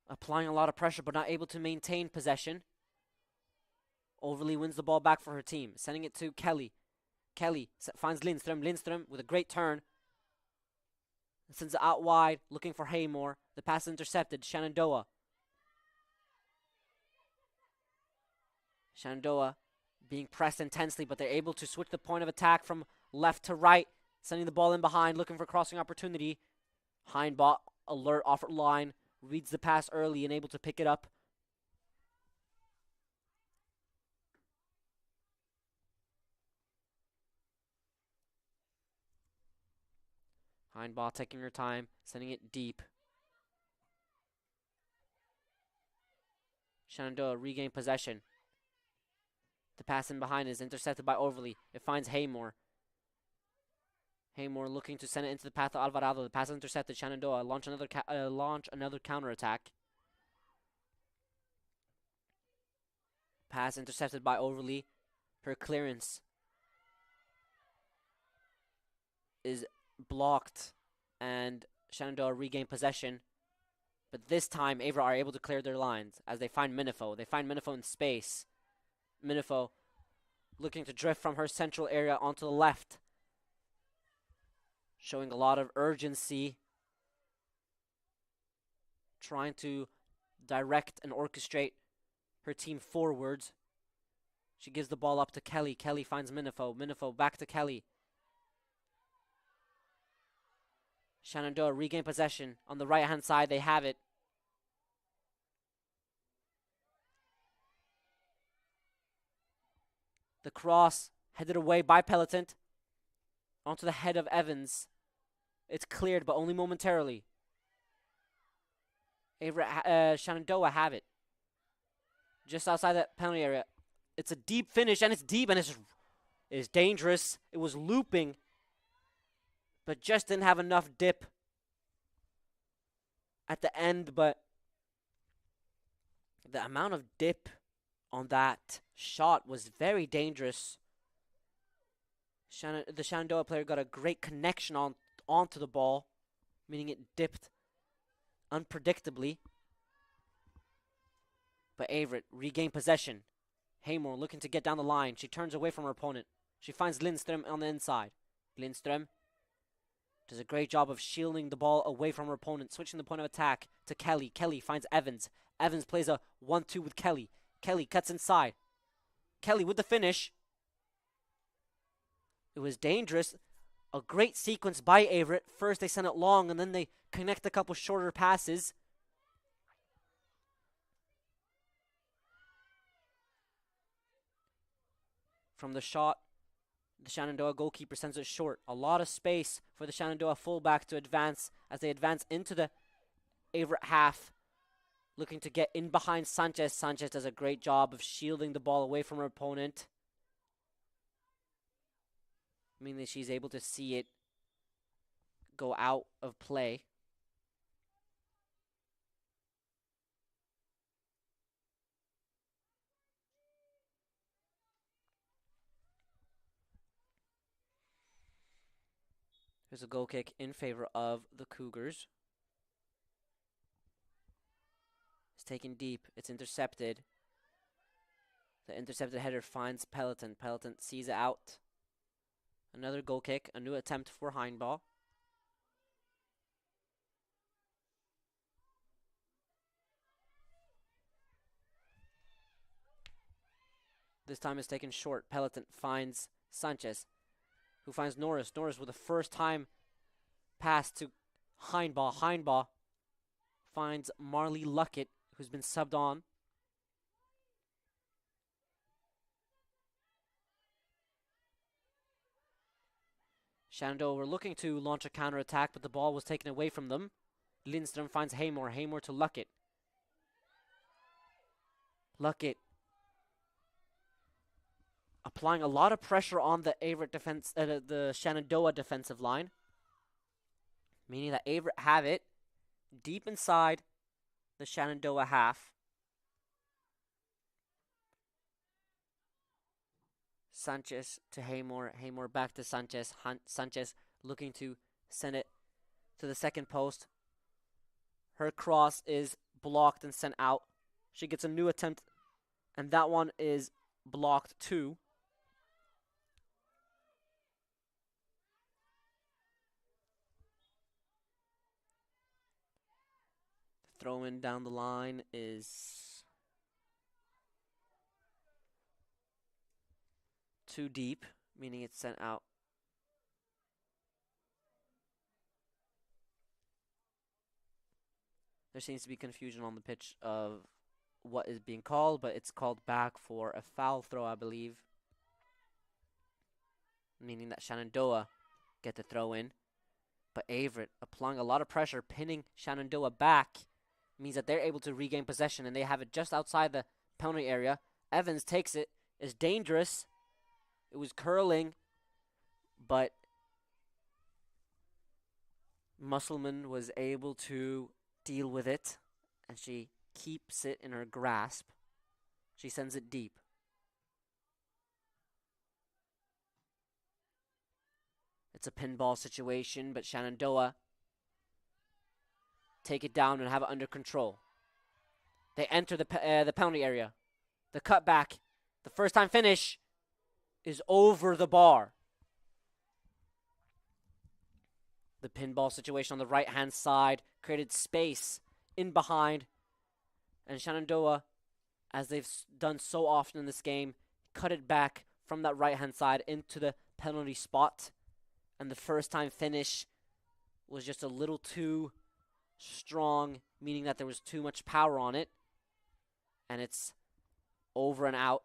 applying a lot of pressure, but not able to maintain possession. Overly wins the ball back for her team, sending it to Kelly. Kelly finds Lindström. Lindström with a great turn. Sends it out wide, looking for Haymore. The pass is intercepted. Shenandoah. Shenandoah being pressed intensely, but they're able to switch the point of attack from left to right, sending the ball in behind, looking for crossing opportunity. Hindbot alert off her line. Reads the pass early and able to pick it up. Hindball taking her time, sending it deep. Shenandoah regain possession. The pass in behind is intercepted by Overly. It finds Haymore. Haymore looking to send it into the path of Alvarado. The pass is intercepted. Shenandoah launch another counterattack. Pass intercepted by Overly. Her clearance is blocked, and Shenandoah regain possession. But this time, Averett are able to clear their lines as they find Minifo. They find Minifo in space. Minifo looking to drift from her central area onto the left, showing a lot of urgency, trying to direct and orchestrate her team forwards. She gives the ball up to Kelly. Kelly finds Minifo. Minifo back to Kelly. Shenandoah regain possession. On the right-hand side, they have it. The cross headed away by Peloton onto the head of Evans. It's cleared, but only momentarily. Shenandoah have it. Just outside that penalty area. It's a deep finish, and it's deep, and it's dangerous. It was looping, but just didn't have enough dip at the end. But the amount of dip on that shot was very dangerous. The Shenandoah player got a great connection onto the ball, meaning it dipped unpredictably. But Averett regained possession. Haymore looking to get down the line. She turns away from her opponent. She finds Lindström on the inside. Lindström does a great job of shielding the ball away from her opponent, switching the point of attack to Kelly. Kelly finds Evans. Evans plays a 1-2 with Kelly. Kelly cuts inside. Kelly with the finish. It was dangerous. A great sequence by Averett. First they send it long, and then they connect a couple shorter passes. From the shot, the Shenandoah goalkeeper sends it short. A lot of space for the Shenandoah fullback to advance as they advance into the Averett half, looking to get in behind Sanchez. Sanchez does a great job of shielding the ball away from her opponent, meaning that she's able to see it go out of play. There's a goal kick in favor of the Cougars. It's taken deep. It's intercepted. The intercepted header finds Peloton. Peloton sees it out. Another goal kick. A new attempt for Hindball. This time it's taken short. Peloton finds Sanchez, who finds Norris. Norris with a first-time pass to Hindball. Hindball finds Marley Luckett, who's been subbed on. Shenandoah were looking to launch a counterattack, but the ball was taken away from them. Lindström finds Haymore. Haymore to Luckett. Luckett applying a lot of pressure on the Averett defense, the Shenandoah defensive line, meaning that Averett have it deep inside the Shenandoah half. Sanchez to Haymore. Haymore back to Sanchez. Sanchez looking to send it to the second post. Her cross is blocked and sent out. She gets a new attempt, and that one is blocked too. Throw in down the line is too deep, meaning it's sent out. There seems to be confusion on the pitch of what is being called, but it's called back for a foul throw, I believe, meaning that Shenandoah get the throw in. But Averett applying a lot of pressure, pinning Shenandoah back, means that they're able to regain possession, and they have it just outside the penalty area. Evans takes it. It's dangerous. It was curling, but Musselman was able to deal with it, and she keeps it in her grasp. She sends it deep. It's a pinball situation, but Shenandoah take it down and have it under control. They enter the penalty area. The cutback, the first time finish is over the bar. The pinball situation on the right-hand side created space in behind, and Shenandoah, as they've done so often in this game, cut it back from that right-hand side into the penalty spot, and the first time finish was just a little too strong, meaning that there was too much power on it, and it's over and out.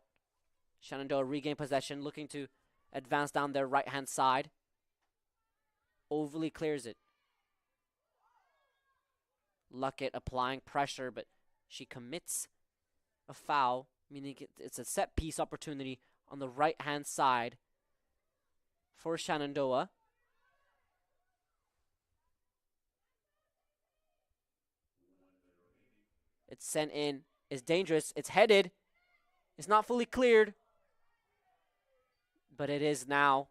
Shenandoah regain possession, looking to advance down their right-hand side. Overly clears it. Luckett applying pressure, but she commits a foul, meaning it's a set-piece opportunity on the right-hand side for Shenandoah. It's sent in. It's dangerous. It's headed. It's not fully cleared, but it is now.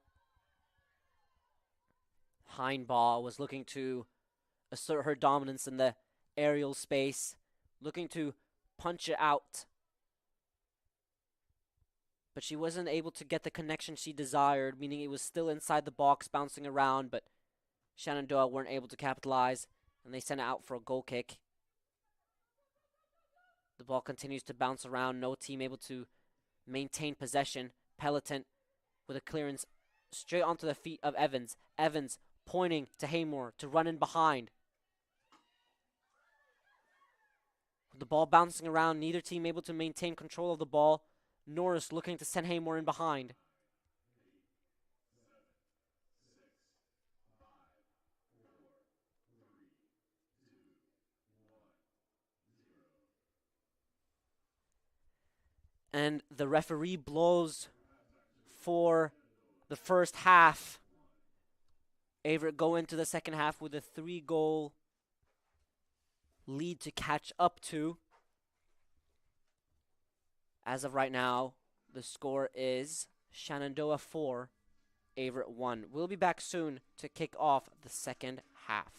Heinbaugh was looking to assert her dominance in the aerial space, looking to punch it out. But she wasn't able to get the connection she desired, meaning it was still inside the box, bouncing around, but Shenandoah weren't able to capitalize, and they sent it out for a goal kick. The ball continues to bounce around, no team able to maintain possession. Peloton with a clearance straight onto the feet of Evans. Evans pointing to Haymore to run in behind. With the ball bouncing around, neither team able to maintain control of the ball. Norris looking to send Haymore in behind. And the referee blows for the first half. Averett go into the second half with a 3-goal lead to catch up to. As of right now, the score is Shenandoah 4, Averett 1. We'll be back soon to kick off the second half.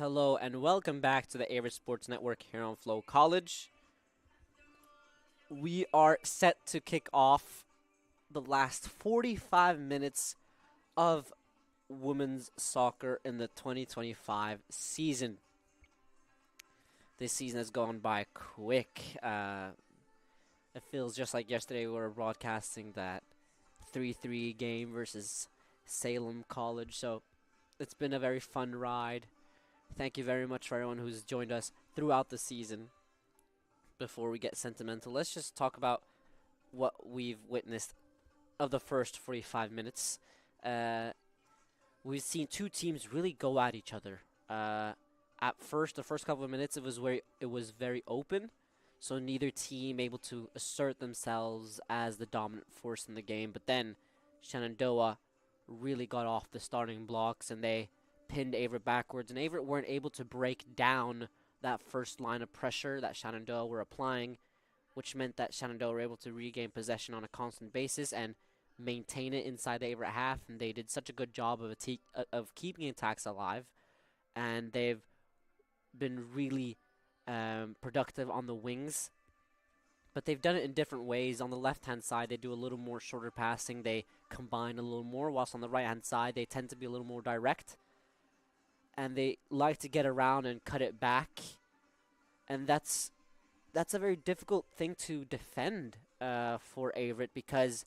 Hello and welcome back to the Averett Sports Network here on Flow College. We are set to kick off the last 45 minutes of women's soccer in the 2025 season. This season has gone by quick. It feels just like yesterday we were broadcasting that 3-3 game versus Salem College, so it's been a very fun ride. Thank you very much for everyone who's joined us throughout the season. Before we get sentimental, let's just talk about what we've witnessed of the first 45 minutes. We've seen two teams really go at each other. At first, the first couple of minutes, it was very open, so neither team able to assert themselves as the dominant force in the game. But then Shenandoah really got off the starting blocks, and they pinned Averett backwards, and Averett weren't able to break down that first line of pressure that Shenandoah were applying, which meant that Shenandoah were able to regain possession on a constant basis and maintain it inside the Averett half, and they did such a good job of keeping attacks alive, and they've been really productive on the wings, but they've done it in different ways. On the left-hand side, they do a little more shorter passing, they combine a little more, whilst on the right-hand side, they tend to be a little more direct, and they like to get around and cut it back, and that's a very difficult thing to defend for Averett, because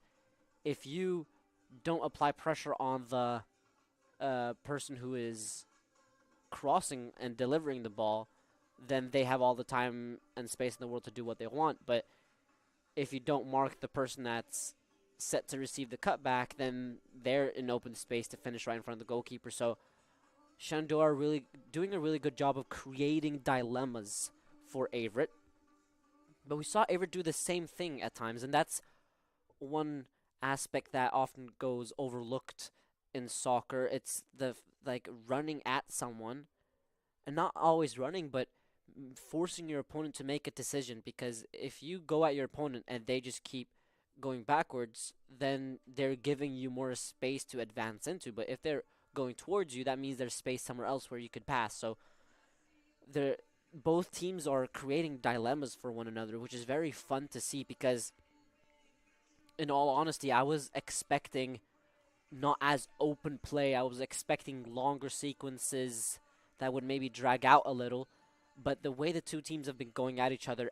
if you don't apply pressure on the person who is crossing and delivering the ball, then they have all the time and space in the world to do what they want. But if you don't mark the person that's set to receive the cutback, then they're in open space to finish right in front of the goalkeeper. So Shenandoah are really doing a really good job of creating dilemmas for Averett. But we saw Averett do the same thing at times, and that's one aspect that often goes overlooked in soccer. It's the running at someone, and not always running, but forcing your opponent to make a decision, because if you go at your opponent and they just keep going backwards, then they're giving you more space to advance into. But if they're going towards you, that means there's space somewhere else where you could pass. So both teams are creating dilemmas for one another, which is very fun to see, because in all honesty, I was expecting not as open play. I was expecting longer sequences that would maybe drag out a little. But the way the two teams have been going at each other,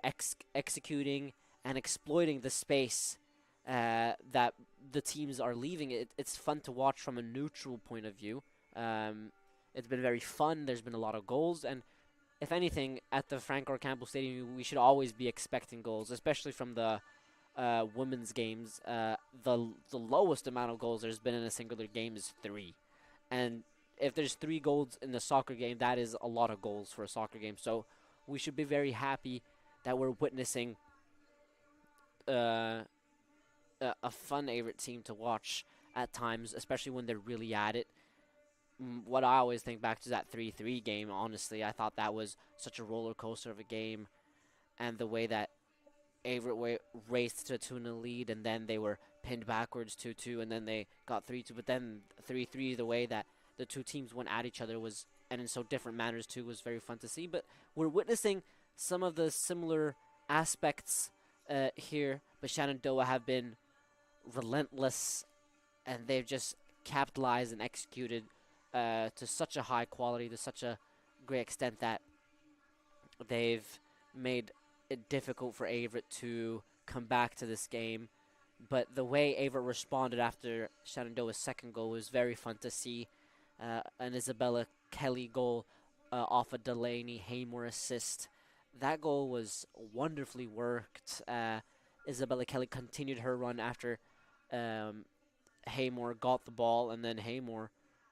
executing and exploiting the space that the teams are leaving, it's fun to watch from a neutral point of view. It's been very fun. There's been a lot of goals. And if anything, at the Frank R. Campbell Stadium, we should always be expecting goals, especially from the women's games. The lowest amount of goals there's been in a singular game is 3. And if there's 3 goals in the soccer game, that is a lot of goals for a soccer game. So we should be very happy that we're witnessing a fun Averett team to watch at times, especially when they're really at it. What I always think back to that 3-3 game, honestly. I thought that was such a roller coaster of a game, and the way that Averett raced to a 2-0 lead, and then they were pinned backwards 2-2, and then they got 3-2. But then 3-3, the way that the two teams went at each other was, and in so different manners too, was very fun to see. But we're witnessing some of the similar aspects here, but Shenandoah have been relentless, and they've just capitalized and executed to such a high quality, to such a great extent, that they've made it difficult for Averett to come back to this game. But the way Averett responded after Shenandoah's second goal was very fun to see. An Isabella Kelly goal off a Delaney Haymore assist. That goal was wonderfully worked. Isabella Kelly continued her run after Haymore got the ball, and then Haymore,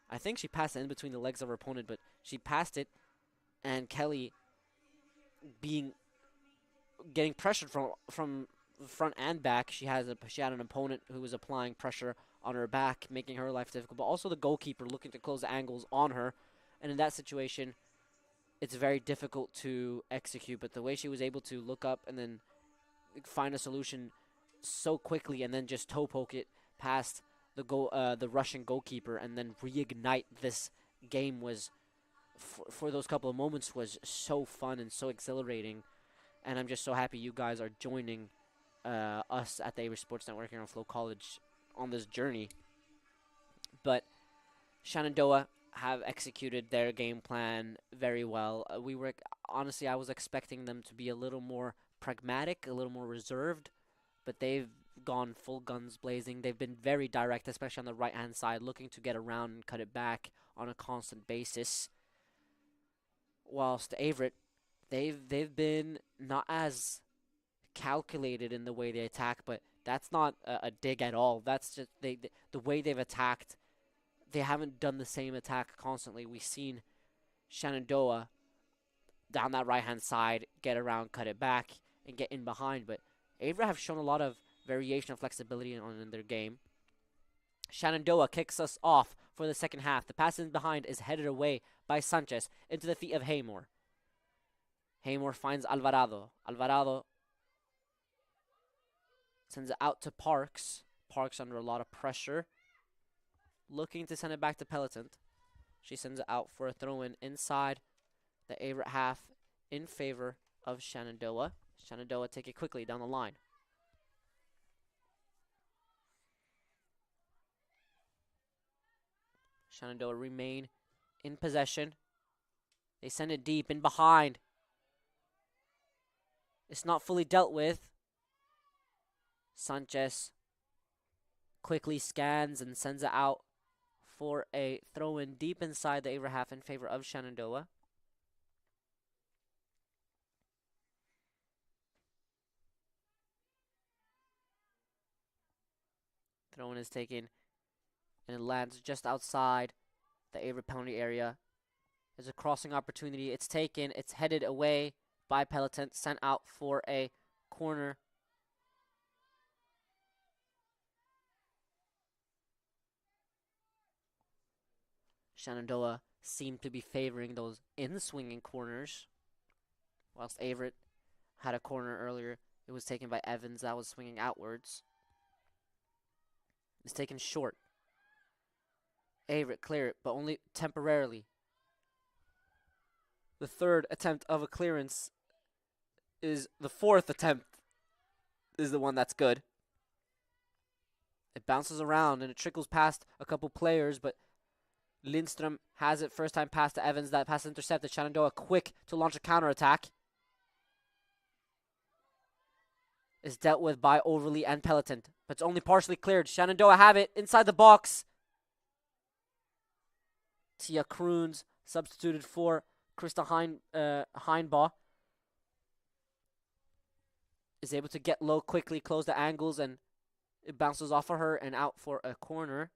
I think she passed it in between the legs of her opponent, but she passed it, and Kelly, getting pressured from front and back, she had an opponent who was applying pressure on her back, making her life difficult, but also the goalkeeper looking to close the angles on her. And in that situation, it's very difficult to execute. But the way she was able to look up and then find a solution so quickly, and then just toe poke it past the Russian goalkeeper, and then reignite this game, was for those couple of moments was so fun and so exhilarating. And I'm just so happy you guys are joining us at the Averett Sports Network here on Flow College on this journey. But Shenandoah have executed their game plan very well. Honestly, I was expecting them to be a little more pragmatic, a little more reserved, but they've gone full guns blazing. They've been very direct, especially on the right-hand side, looking to get around and cut it back on a constant basis. Whilst Averett, they've been not as calculated in the way they attack, but that's not a dig at all. That's just the way they've attacked. They haven't done the same attack constantly. We've seen Shenandoah down that right-hand side get around, cut it back, and get in behind. But Averett have shown a lot of variation and flexibility in their game. Shenandoah kicks us off for the second half. The pass in behind is headed away by Sanchez into the feet of Haymore. Haymore finds Alvarado. Alvarado sends it out to Parks. Parks under a lot of pressure, looking to send it back to Pelitant. She sends it out for a throw-in inside the Averett half in favor of Shenandoah. Shenandoah take it quickly down the line. Shenandoah remain in possession. They send it deep in behind. It's not fully dealt with. Sanchez quickly scans and sends it out for a throw-in deep inside the Averett half in favor of Shenandoah. Throw-in is taken and it lands just outside the Averett penalty area. There's a crossing opportunity. It's taken. It's headed away by Pelitant, sent out for a corner. Shenandoah seemed to be favoring those in-swinging corners, whilst Averett had a corner earlier. It was taken by Evans. That was swinging outwards. It's taken short. Averett clear it, but only temporarily. The third attempt of a clearance is the fourth attempt is the one that's good. It bounces around and it trickles past a couple players, but Lindstrom has it. First time pass to Evans. That pass intercepted. Shenandoah quick to launch a counterattack. Is dealt with by Overly and Pelitant, but it's only partially cleared. Shenandoah have it inside the box. Tia Kroons substituted for Krista Heinbaugh. Is able to get low quickly, close the angles, and it bounces off of her and out for a corner.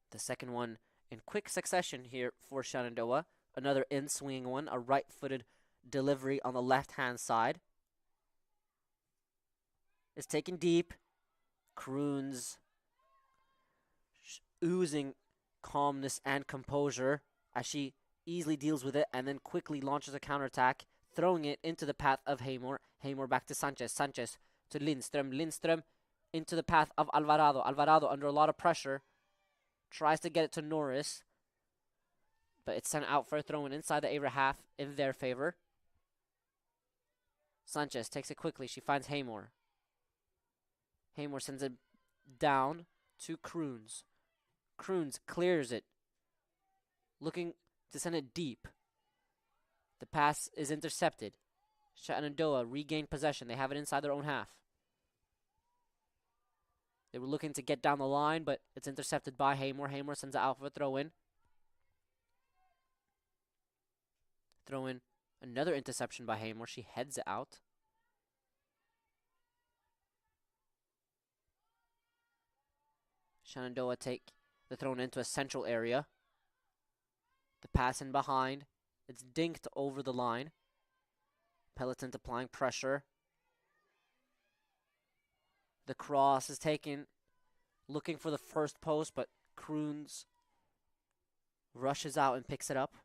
The second one in quick succession here for Shenandoah. Another in-swinging one, a right-footed delivery on the left-hand side. It's taken deep. Kroons oozing calmness and composure as she easily deals with it and then quickly launches a counterattack, throwing it into the path of Haymore. Haymore back to Sanchez. Sanchez to Lindstrom. Lindstrom into the path of Alvarado. Alvarado under a lot of pressure. Tries to get it to Norris, but it's sent out for a throw-in inside the Averett half in their favor. Sanchez takes it quickly. She finds Haymore. Haymore sends it down to Kroons. Kroons clears it, looking to send it deep. The pass is intercepted. Shenandoah regain possession. They have it inside their own half. They were looking to get down the line, but it's intercepted by Haymore. Haymore sends it out for a throw-in. Throw-in, another interception by Haymore. She heads it out. Shenandoah take the throw-in into a central area. The pass in behind. It's dinked over the line. Pelitant applying pressure. The cross is taken, looking for the first post, but Kroons rushes out and picks it up.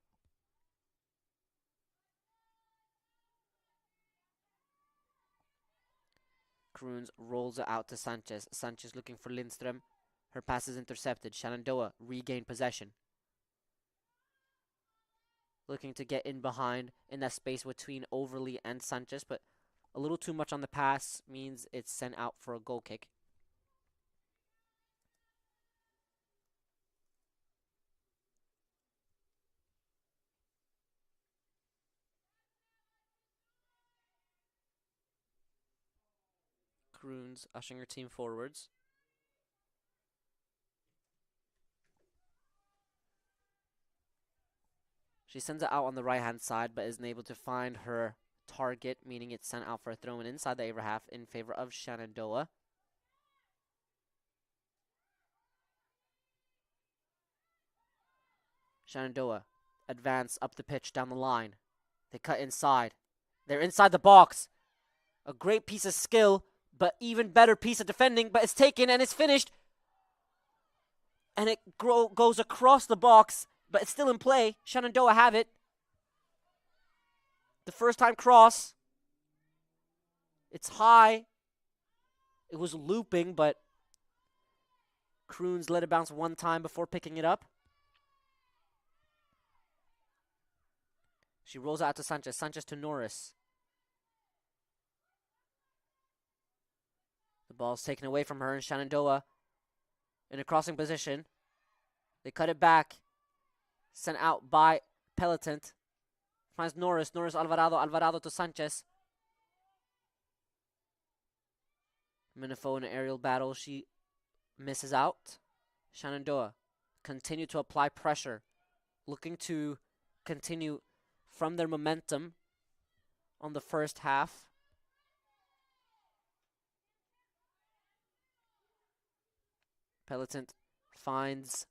Kroons rolls it out to Sanchez. Sanchez looking for Lindstrom. Her pass is intercepted. Shenandoah regain possession. looking to get in behind in that space between Overly and Sanchez, but a little too much on the pass means it's sent out for a goal kick. Kroons ushering her team forwards. She sends it out on the right-hand side, but isn't able to find her target, meaning it's sent out for a throw-in inside the Averett half in favor of Shenandoah. Shenandoah advance up the pitch down the line. They cut inside. They're inside the box. A great piece of skill, but even better piece of defending, but it's taken and it's finished. And it goes across the box, but it's still in play. Shenandoah have it. The first time cross. It's high. It was looping, but Kroons let it bounce one time before picking it up. She rolls out to Sanchez. Sanchez to Norris. The ball's taken away from her, and Shenandoah in a crossing position. They cut it back. Sent out by Pelitant. Finds Norris. Norris Alvarado. Alvarado to Sanchez. Minifo in an aerial battle. She misses out. Shenandoah continue to apply pressure. Looking to continue from their momentum on the first half. Pelitant finds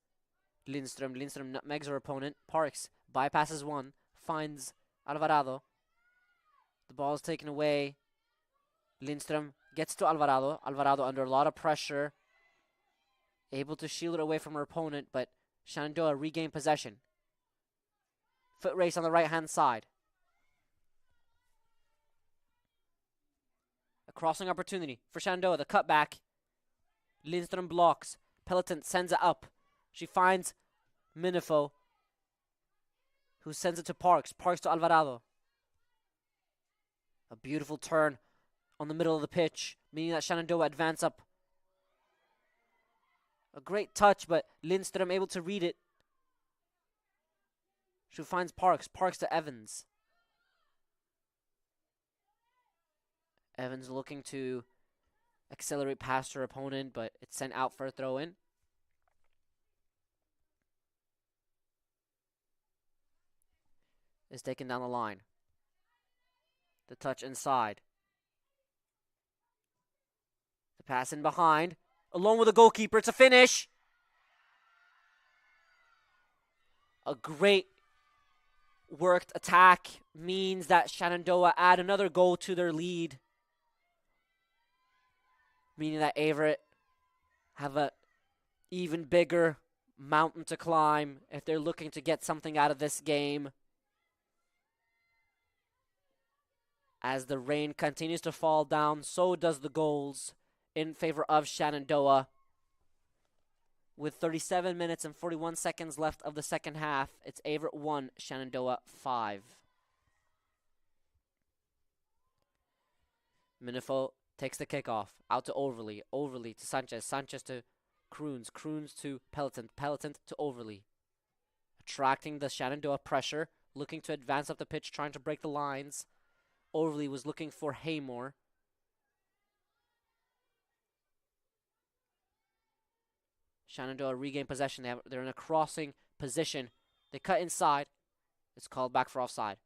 Lindström. Lindström nutmegs her opponent. Parks bypasses one. Finds Alvarado. The ball is taken away. Lindström gets to Alvarado. Alvarado under a lot of pressure. Able to shield it away from her opponent, but Shenandoah regained possession. Foot race on the right-hand side. A crossing opportunity for Shenandoah. The cutback. Lindström blocks. Pelitant sends it up. She finds Minifo, who sends it to Parks. Parks to Alvarado. A beautiful turn on the middle of the pitch, meaning that Shenandoah advance up. A great touch, but Lindström able to read it. She finds Parks. Parks to Evans. Evans looking to accelerate past her opponent, but it's sent out for a throw-in. Is taken down the line. The touch inside. The pass in behind. Along with the goalkeeper. It's a finish. A great worked attack means that Shenandoah add another goal to their lead. Meaning that Averett have a even bigger mountain to climb if they're looking to get something out of this game. As the rain continues to fall down, so does the goals in favor of Shenandoah. With 37 minutes and 41 seconds left of the second half, it's Averett 1, Shenandoah 5. Minifo takes the kickoff. Out to Overly. Overly to Sanchez. Sanchez to Kroons. Kroons to Pelitant. Pelitant to Overly. Attracting the Shenandoah pressure. Looking to advance up the pitch. Trying to break the lines. Overly was looking for Haymore. Shenandoah regain possession. They're in a crossing position. They cut inside. It's called back for offside.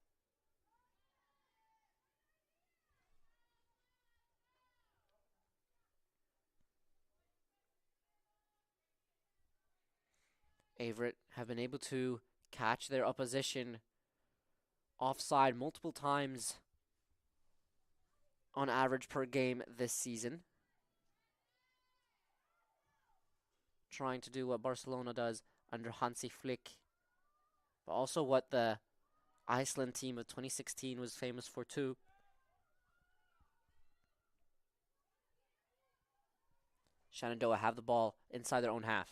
Averett have been able to catch their opposition offside multiple times on average per game this season. Trying to do what Barcelona does under Hansi Flick, but also what the Iceland team of 2016 was famous for too. Shenandoah have the ball inside their own half.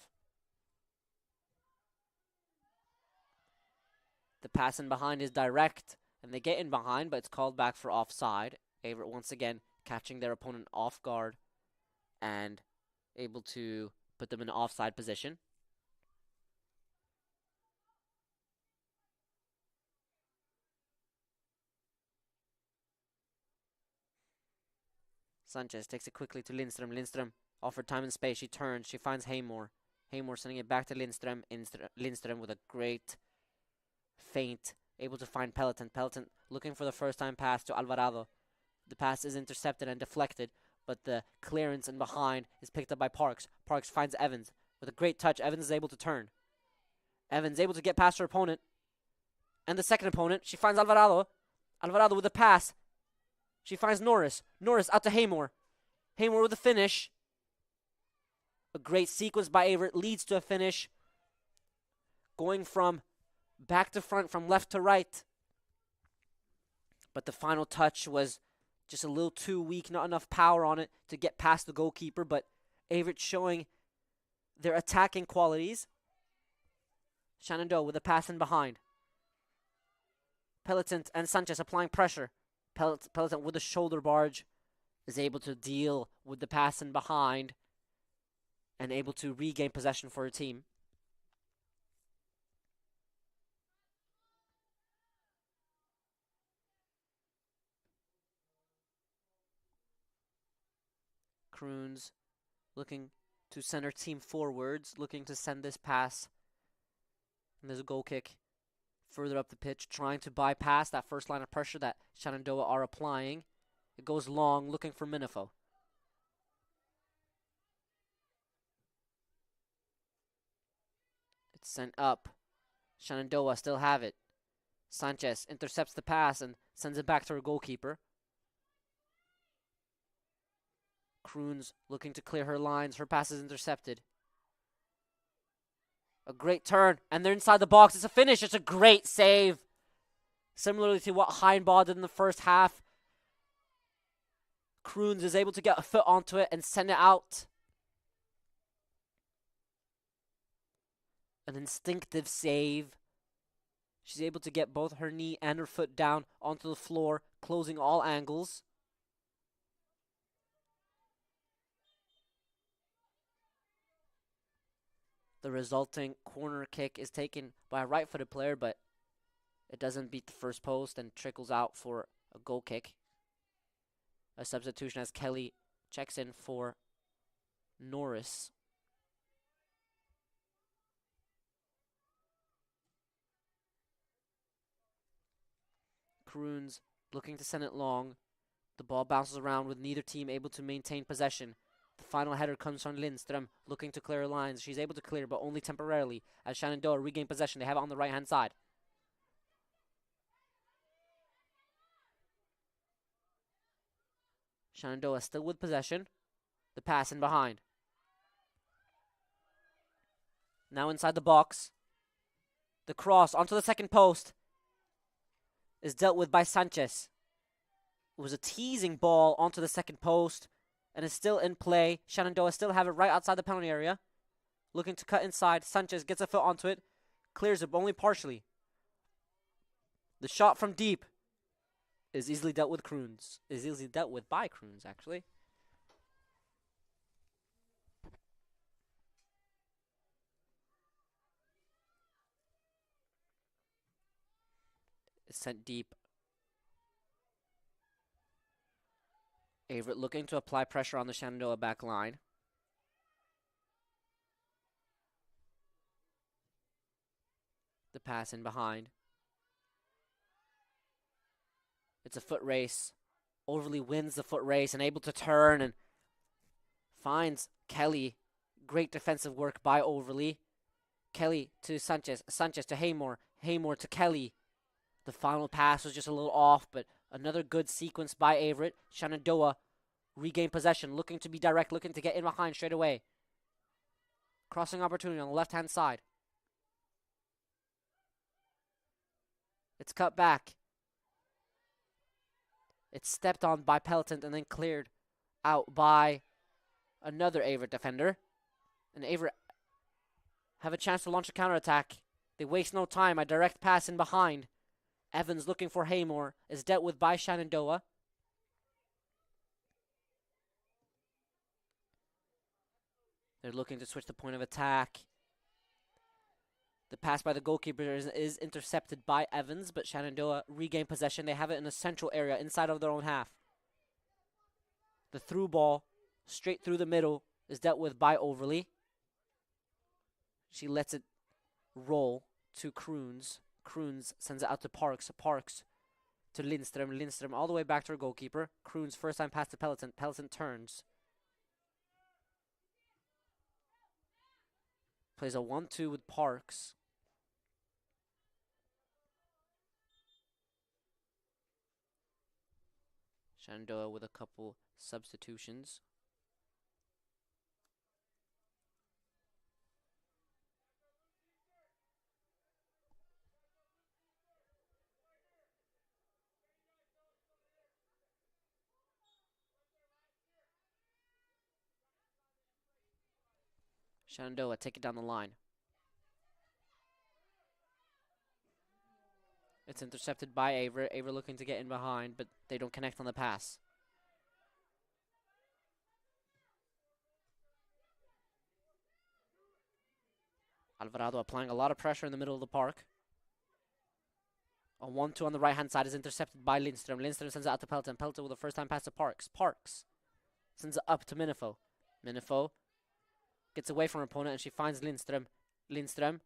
The pass in behind is direct, and they get in behind, but it's called back for offside. Averett once again catching their opponent off guard and able to put them in an offside position. Sanchez takes it quickly to Lindström. Lindström offered time and space. She turns. She finds Haymore. Haymore sending it back to Lindström. Lindström with a great feint. Able to find Peloton. Peloton looking for the first time pass to Alvarado. The pass is intercepted and deflected, but the clearance in behind is picked up by Parks. Parks finds Evans. With a great touch, Evans is able to turn. Evans able to get past her opponent. And the second opponent, she finds Alvarado. Alvarado with a pass. She finds Norris. Norris out to Haymore. Haymore with a finish. A great sequence by Averett leads to a finish. Going from back to front, from left to right. But the final touch was just a little too weak, not enough power on it to get past the goalkeeper. But Averett showing their attacking qualities. Shenandoah with a pass in behind. Peloton and Sanchez applying pressure. Peloton with a shoulder barge is able to deal with the pass in behind and able to regain possession for her team. Kroons looking to send her team forwards, looking to send this pass. And there's a goal kick further up the pitch, trying to bypass that first line of pressure that Shenandoah are applying. It goes long, looking for Minifo. It's sent up. Shenandoah still have it. Sanchez intercepts the pass and sends it back to her goalkeeper. Kroons looking to clear her lines. Her pass is intercepted. A great turn, and they're inside the box. It's a finish. It's a great save. Similarly to what Heinbaugh did in the first half. Kroons is able to get a foot onto it and send it out. An instinctive save. She's able to get both her knee and her foot down onto the floor, closing all angles. The resulting corner kick is taken by a right-footed player, but it doesn't beat the first post and trickles out for a goal kick. A substitution as Kelly checks in for Norris. Kroons looking to send it long. The ball bounces around with neither team able to maintain possession. The final header comes from Lindström, looking to clear lines. She's able to clear, but only temporarily, as Shenandoah regain possession. They have it on the right-hand side. Shenandoah still with possession. The pass in behind. Now inside the box. The cross onto the second post is dealt with by Sanchez. It was a teasing ball onto the second post and is still in play. Shenandoah still have it right outside the penalty area. Looking to cut inside. Sanchez gets a foot onto it. Clears it, but only partially. The shot from deep is easily dealt with Kroons. Is easily dealt with by Kroons, actually. It's sent deep. Averett looking to apply pressure on the Shenandoah back line. The pass in behind. It's a foot race. Overly wins the foot race and able to turn and finds Kelly. Great defensive work by Overly. Kelly to Sanchez. Sanchez to Haymore. Haymore to Kelly. The final pass was just a little off, but another good sequence by Averett. Shenandoah regain possession, looking to be direct, looking to get in behind straight away. Crossing opportunity on the left-hand side. It's cut back. It's stepped on by Peloton and then cleared out by another Averett defender. And Averett have a chance to launch a counterattack. They waste no time. A direct pass in behind. Evans looking for Haymore. Is dealt with by Shenandoah. They're looking to switch the point of attack. The pass by the goalkeeper is intercepted by Evans, but Shenandoah regain possession. They have it in a central area inside of their own half. The through ball straight through the middle is dealt with by Overly. She lets it roll to Kroons. Kroons sends it out to Parks. Parks to Lindström. Lindström all the way back to her goalkeeper. Kroons first time pass to Pelleton. Pelleton turns. Plays a 1-2 with Parks. Shenandoah with a couple substitutions. Shenandoah take it down the line. It's intercepted by Averett. Averett looking to get in behind, but they don't connect on the pass. Alvarado applying a lot of pressure in the middle of the park. A 1-2 on the right-hand side is intercepted by Lindström. Lindström sends it out to Pelleton. Pelleton with a first-time pass to Parks. Parks sends it up to Minifo. Minifo gets away from her opponent, and she finds Lindström. Lindström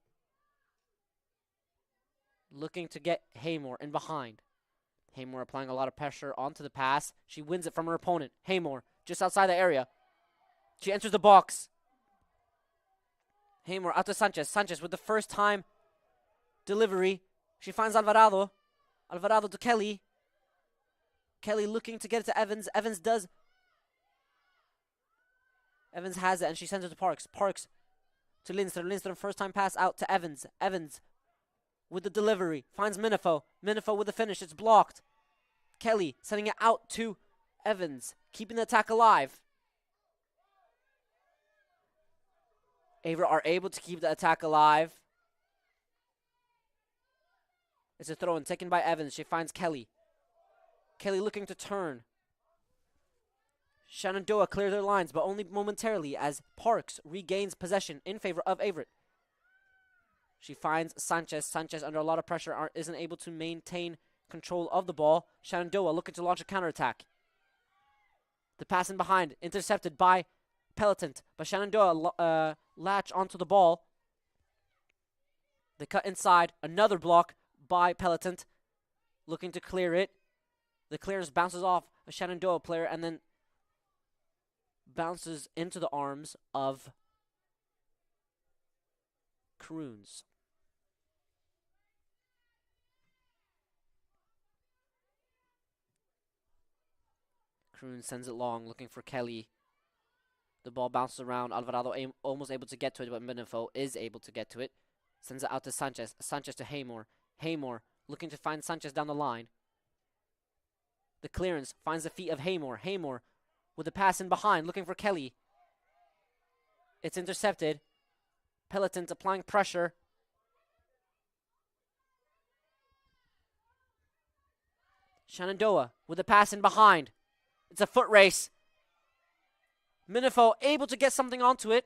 looking to get Haymore in behind. Haymore applying a lot of pressure onto the pass. She wins it from her opponent. Haymore just outside the area. She enters the box. Haymore out to Sanchez. Sanchez with the first time delivery. She finds Alvarado. Alvarado to Kelly. Kelly looking to get it to Evans. Evans does. Evans has it, and she sends it to Parks. Parks to Lindström. Lindström first time pass out to Evans. Evans with the delivery. Finds Minifo. Minifo with the finish. It's blocked. Kelly sending it out to Evans. Keeping the attack alive. Averett are able to keep the attack alive. It's a throw-in taken by Evans. She finds Kelly. Kelly looking to turn. Shenandoah clear their lines, but only momentarily as Parks regains possession in favor of Averett. She finds Sanchez. Sanchez under a lot of pressure isn't able to maintain control of the ball. Shenandoah looking to launch a counterattack. The pass in behind, intercepted by Pelleton, but Shenandoah latch onto the ball. They cut inside, another block by Pelleton, looking to clear it. The clearance bounces off a Shenandoah player and then bounces into the arms of Kroons. Kroons sends it long, looking for Kelly. The ball bounces around. Alvarado almost able to get to it, but Minifo is able to get to it. Sends it out to Sanchez. Sanchez to Haymore. Haymore looking to find Sanchez down the line. The clearance finds the feet of Haymore. Haymore with the pass in behind, looking for Kelly. It's intercepted. Pelleton applying pressure. Shenandoah with the pass in behind. It's a foot race. Minifo able to get something onto it.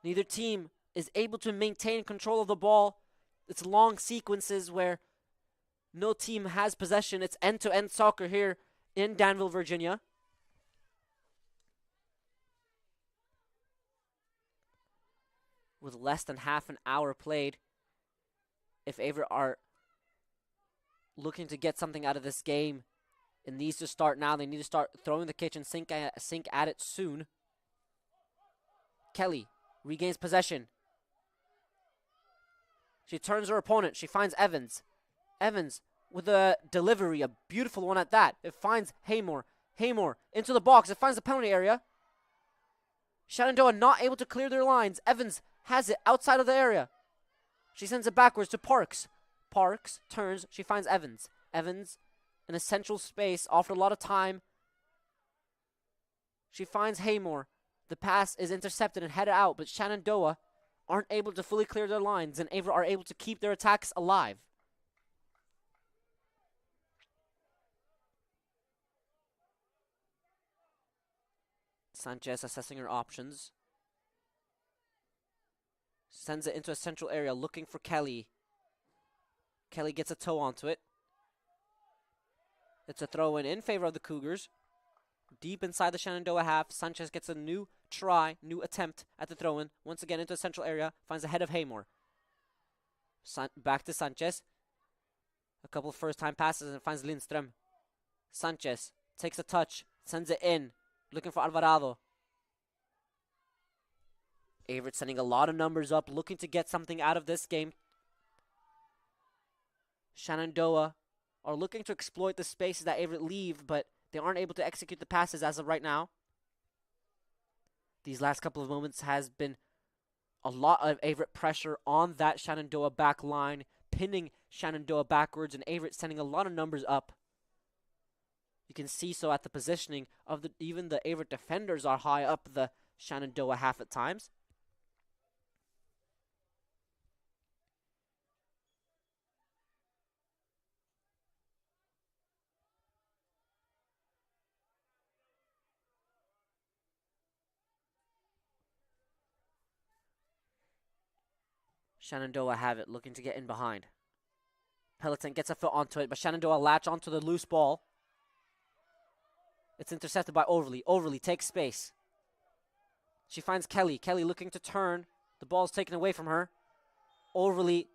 Neither team is able to maintain control of the ball. It's long sequences where no team has possession. It's end-to-end soccer here in Danville, Virginia. With less than half an hour played, if Averett are looking to get something out of this game, it needs to start now. They need to start throwing the kitchen sink at it soon. Kelly regains possession. She turns her opponent. She finds Evans. Evans with a delivery, a beautiful one at that. It finds Haymore. Haymore into the box. It finds the penalty area. Shenandoah not able to clear their lines. Evans has it outside of the area. She sends it backwards to Parks. Parks turns. She finds Evans. Evans in a central space, offered a lot of time. She finds Haymore. The pass is intercepted and headed out, but Shenandoah aren't able to fully clear their lines, and Averett are able to keep their attacks alive. Sanchez assessing her options. Sends it into a central area, looking for Kelly. Kelly gets a toe onto it. It's a throw in favor of the Cougars. Deep inside the Shenandoah half, Sanchez gets a new attempt at the throw-in. Once again into the central area, finds the head of Haymore. Back to Sanchez. A couple first-time passes and finds Lindström. Sanchez takes a touch, sends it in, looking for Alvarado. Averett sending a lot of numbers up, looking to get something out of this game. Shenandoah are looking to exploit the spaces that Averett leave, but they aren't able to execute the passes as of right now. These last couple of moments has been a lot of Averett pressure on that Shenandoah back line, pinning Shenandoah backwards, and Averett sending a lot of numbers up. You can see so at the positioning of even the Averett defenders are high up the Shenandoah half at times. Shenandoah have it, looking to get in behind. Peloton gets a foot onto it, but Shenandoah latch onto the loose ball. It's intercepted by Overly. Overly takes space. She finds Kelly. Kelly looking to turn. The ball's taken away from her. Overly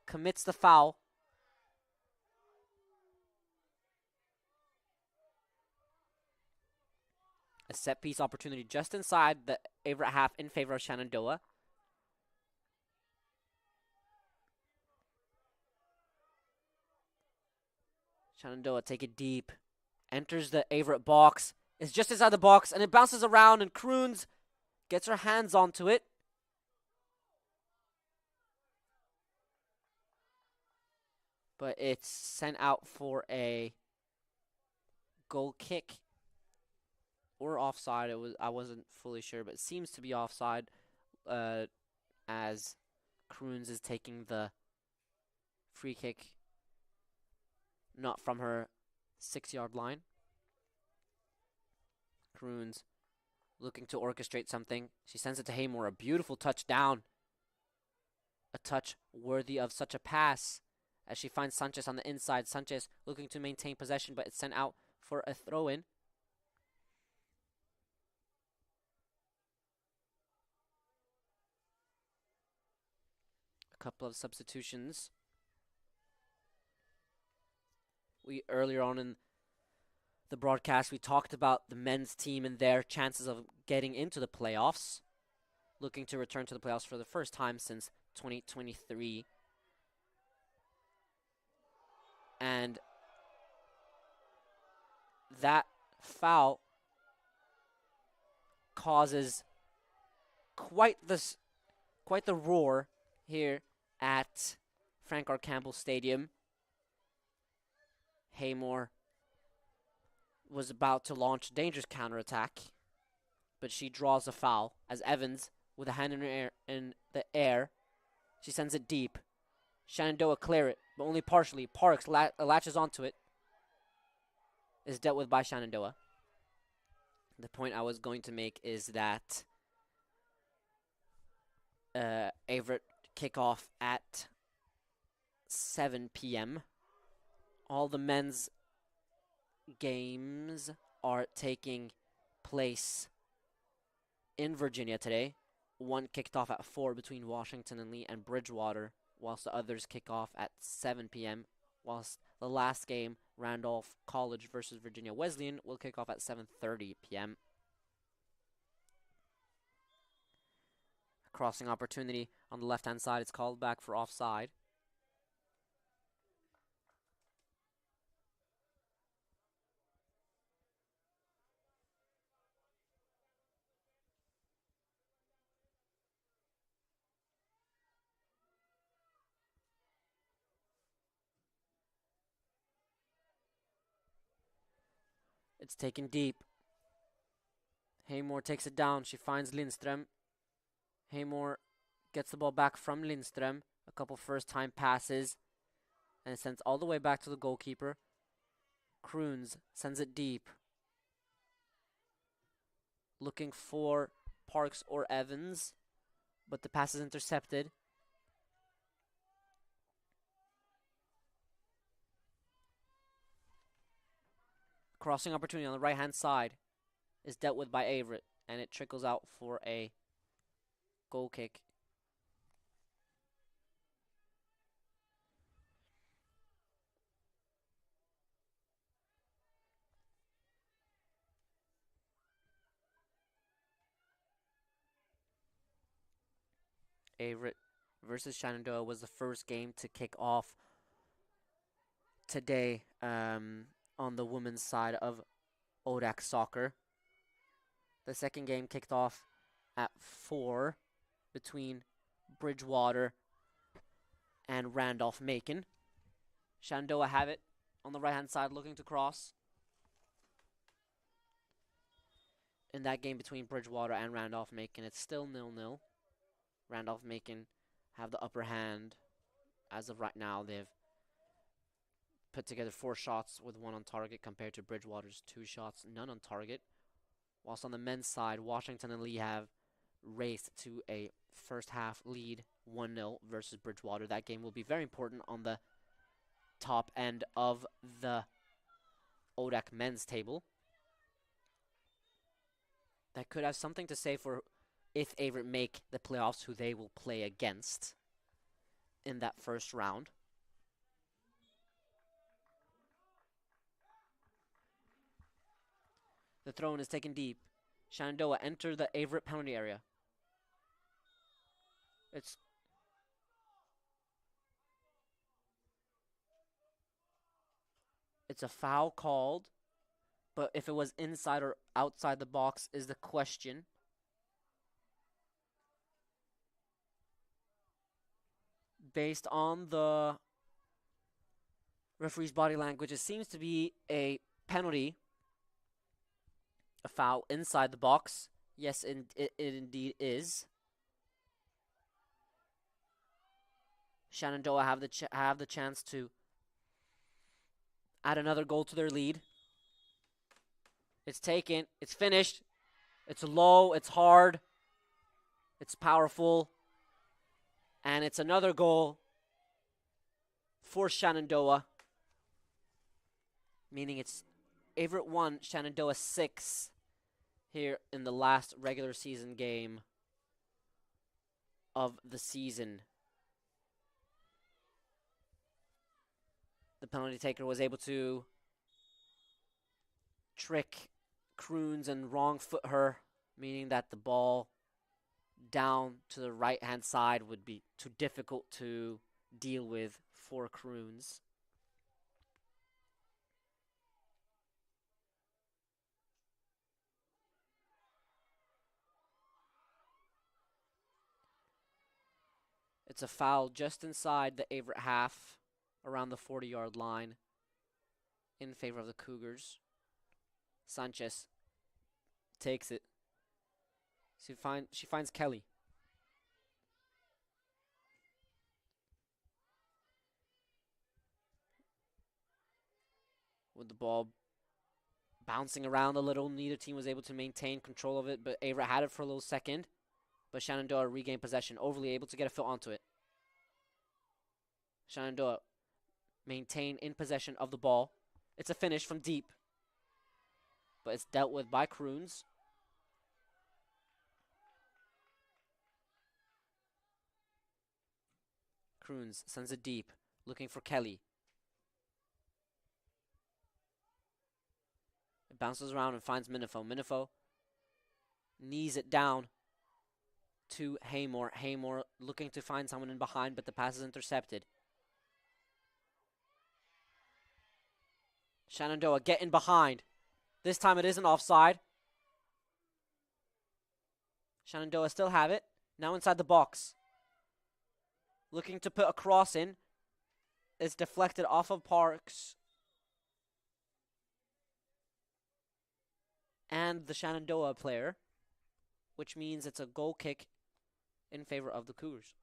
commits the foul. A set-piece opportunity just inside the Averett half in favor of Shenandoah. Shenandoah take it deep. Enters the Averett box. It's just inside the box, and it bounces around, and Kroons gets her hands onto it. But it's sent out for a goal kick or offside. I wasn't fully sure, but it seems to be offside as Kroons is taking the free kick not from her 6-yard line. Kroons looking to orchestrate something. She sends it to Haymore. A beautiful touchdown. A touch worthy of such a pass as she finds Sanchez on the inside. Sanchez looking to maintain possession, but it's sent out for a throw-in. A couple of substitutions. Earlier on in the broadcast, we talked about the men's team and their chances of getting into the playoffs, looking to return to the playoffs for the first time since 2023. And that foul causes quite the roar here at Frank R. Campbell Stadium. Haymore was about to launch a dangerous counterattack, but she draws a foul as Evans, with a hand in the air, she sends it deep. Shenandoah clear it, but only partially. Parks latches onto it. Is dealt with by Shenandoah. The point I was going to make is that Averett kickoff at 7 p.m. All the men's games are taking place in Virginia today. One kicked off at 4 between Washington and Lee and Bridgewater, whilst the others kick off at 7 p.m., whilst the last game, Randolph College versus Virginia Wesleyan, will kick off at 7:30 p.m. Crossing opportunity on the left-hand side. It's called back for offside. It's taken deep. Haymore takes it down. She finds Lindström. Haymore Gets the ball back from Lindström. A couple first-time passes. And it sends all the way back to the goalkeeper. Kroons sends it deep. Looking for Parks or Evans. But the pass is intercepted. Crossing opportunity on the right-hand side is dealt with by Averett. And it trickles out for a goal kick. Averett versus Shenandoah was the first game to kick off today on the women's side of ODAC soccer. The second game kicked off at 4 between Bridgewater and Randolph-Macon. Shenandoah have it on the right-hand side looking to cross. In that game between Bridgewater and Randolph-Macon, it's still 0-0. Randolph-Macon have the upper hand. As of right now, they've put together 4 shots with 1 on target compared to Bridgewater's 2 shots, none on target. Whilst on the men's side, Washington and Lee have raced to a first half lead, 1-0 versus Bridgewater. That game will be very important on the top end of the ODAC men's table. That could have something to say for if Averett make the playoffs, who they will play against in that first round. The throw-in is taken deep. Shenandoah enter the Averett penalty area. It's a foul called, but if it was inside or outside the box is the question. Based on the referee's body language, it seems to be a penalty. A foul inside the box. Yes, it indeed is. Shenandoah have the chance to add another goal to their lead. It's taken. It's finished. It's low. It's hard. It's powerful. And it's another goal for Shenandoah. Meaning it's Averett 1, Shenandoah 6 here in the last regular season game of the season. The penalty taker was able to trick Kroons and wrong foot her, meaning that the ball down to the right-hand side would be too difficult to deal with for Kroons. It's a foul just inside the Averett half, around the 40-yard line, in favor of the Cougars. Sanchez takes it. She finds Kelly. With the ball bouncing around a little, neither team was able to maintain control of it, but Averett had it for a little second. But Shenandoah regained possession, overly able to get a foot onto it. Shenandoah maintain in possession of the ball. It's a finish from deep, but it's dealt with by Kroons. Kroons sends it deep, looking for Kelly. It bounces around and finds Minifo. Minifo knees it down to Haymore. Haymore looking to find someone in behind, but the pass is intercepted. Shenandoah getting behind. This time it isn't offside. Shenandoah still have it. Now inside the box. Looking to put a cross in. It's deflected off of Parks. And the Shenandoah player, which means it's a goal kick in favor of the Cougars.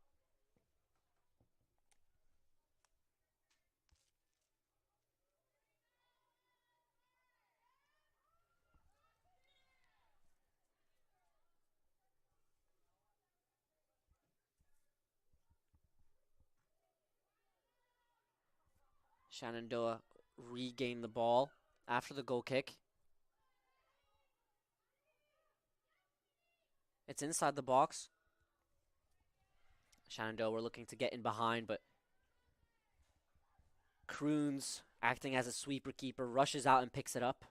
Shenandoah regained the ball after the goal kick. It's inside the box. Shenandoah were looking to get in behind, but Kroons, acting as a sweeper keeper, rushes out and picks it up.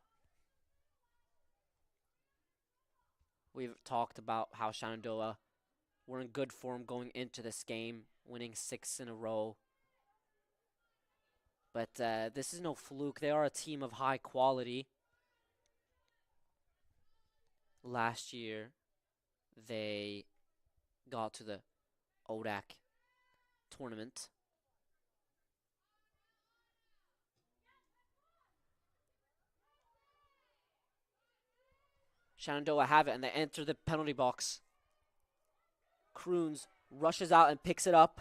We've talked about how Shenandoah were in good form going into this game, winning 6 in a row. But this is no fluke. They are a team of high quality. Last year, they got to the ODAC tournament. Shenandoah have it, and they enter the penalty box. Kroons rushes out and picks it up.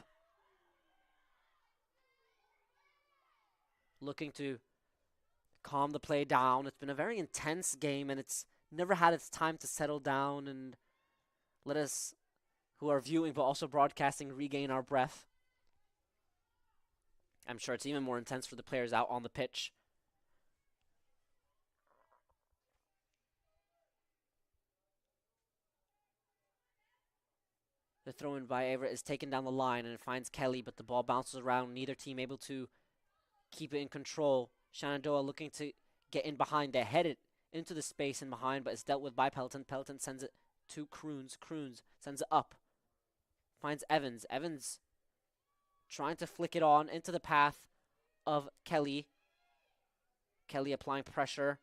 Looking to calm the play down. It's been a very intense game, and it's never had its time to settle down and let us, who are viewing but also broadcasting, regain our breath. I'm sure it's even more intense for the players out on the pitch. The throw-in by Averett is taken down the line, and it finds Kelly, but the ball bounces around. Neither team able to keep it in control. Shenandoah looking to get in behind. They head it into the space in behind, but it's dealt with by Pelton. Pelton sends it to Kroons. Kroons sends it up. Finds Evans. Evans trying to flick it on into the path of Kelly. Kelly applying pressure.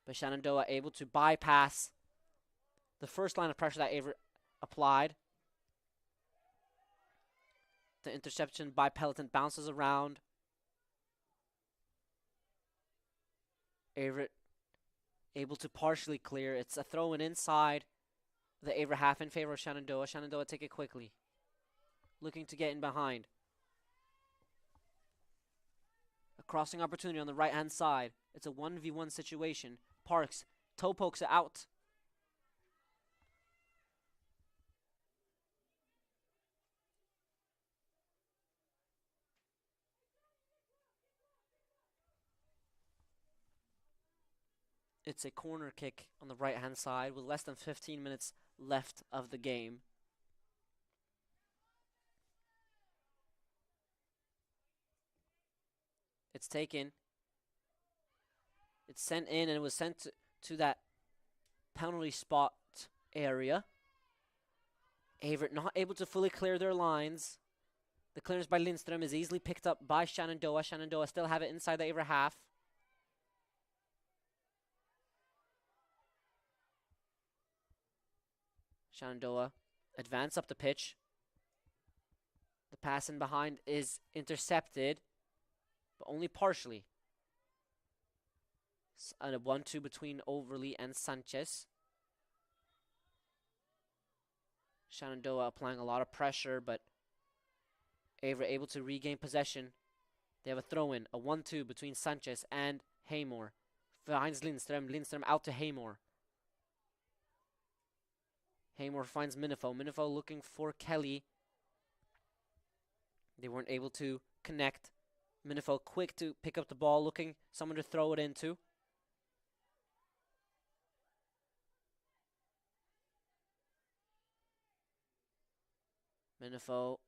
But Shenandoah able to bypass the first line of pressure that Averett applied. The interception by Pelton bounces around. Averett able to partially clear. It's a throw-in inside the Averett half in favor of Shenandoah. Shenandoah take it quickly. Looking to get in behind. A crossing opportunity on the right-hand side. It's a 1v1 situation. Parks toe pokes it out. It's a corner kick on the right-hand side with less than 15 minutes left of the game. It's taken. It's sent in, and it was sent to that penalty spot area. Averett not able to fully clear their lines. The clearance by Lindstrom is easily picked up by Shenandoah. Shenandoah still have it inside the Averett half. Shenandoah advance up the pitch. The pass in behind is intercepted, but only partially. A 1-2 between Overly and Sanchez. Shenandoah applying a lot of pressure, but Averett able to regain possession. They have a throw-in, a 1-2 between Sanchez and Haymore. Finds Lindstrom. Lindstrom out to Haymore. Haymore finds Minifo. Minifo looking for Kelly. They weren't able to connect. Minifo quick to pick up the ball, looking someone to throw it into. Minifo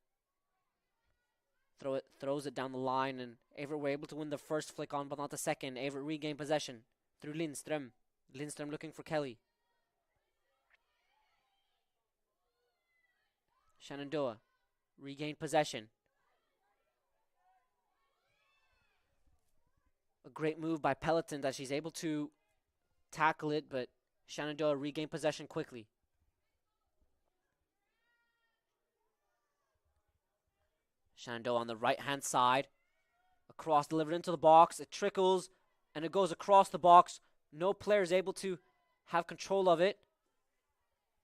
throws it down the line, and Averett were able to win the first flick on, but not the second. Averett regained possession through Lindstrom. Lindstrom looking for Kelly. Shenandoah regained possession. A great move by Peloton that she's able to tackle it, but Shenandoah regained possession quickly. Shenandoah on the right-hand side. Across, delivered into the box. It trickles, and it goes across the box. No player is able to have control of it.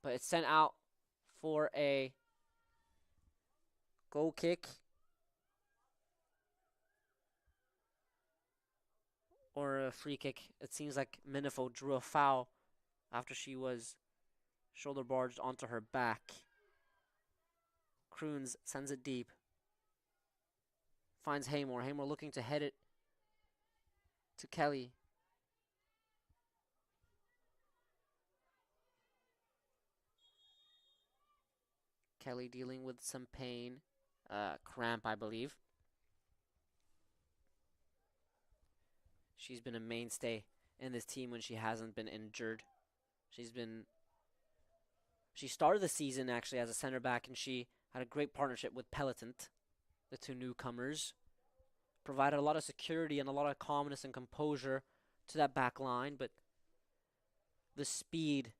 but it's sent out for a goal kick or a free kick. It seems like Minifo drew a foul after she was shoulder barged onto her back. Kroons sends it deep. Finds Haymore. Haymore looking to head it to Kelly. Kelly dealing with some pain. Cramp, I believe. She's been a mainstay in this team when she hasn't been injured. She started the season actually as a center back, and she had a great partnership with Pelletant, the two newcomers. Provided a lot of security and a lot of calmness and composure to that back line, but the speed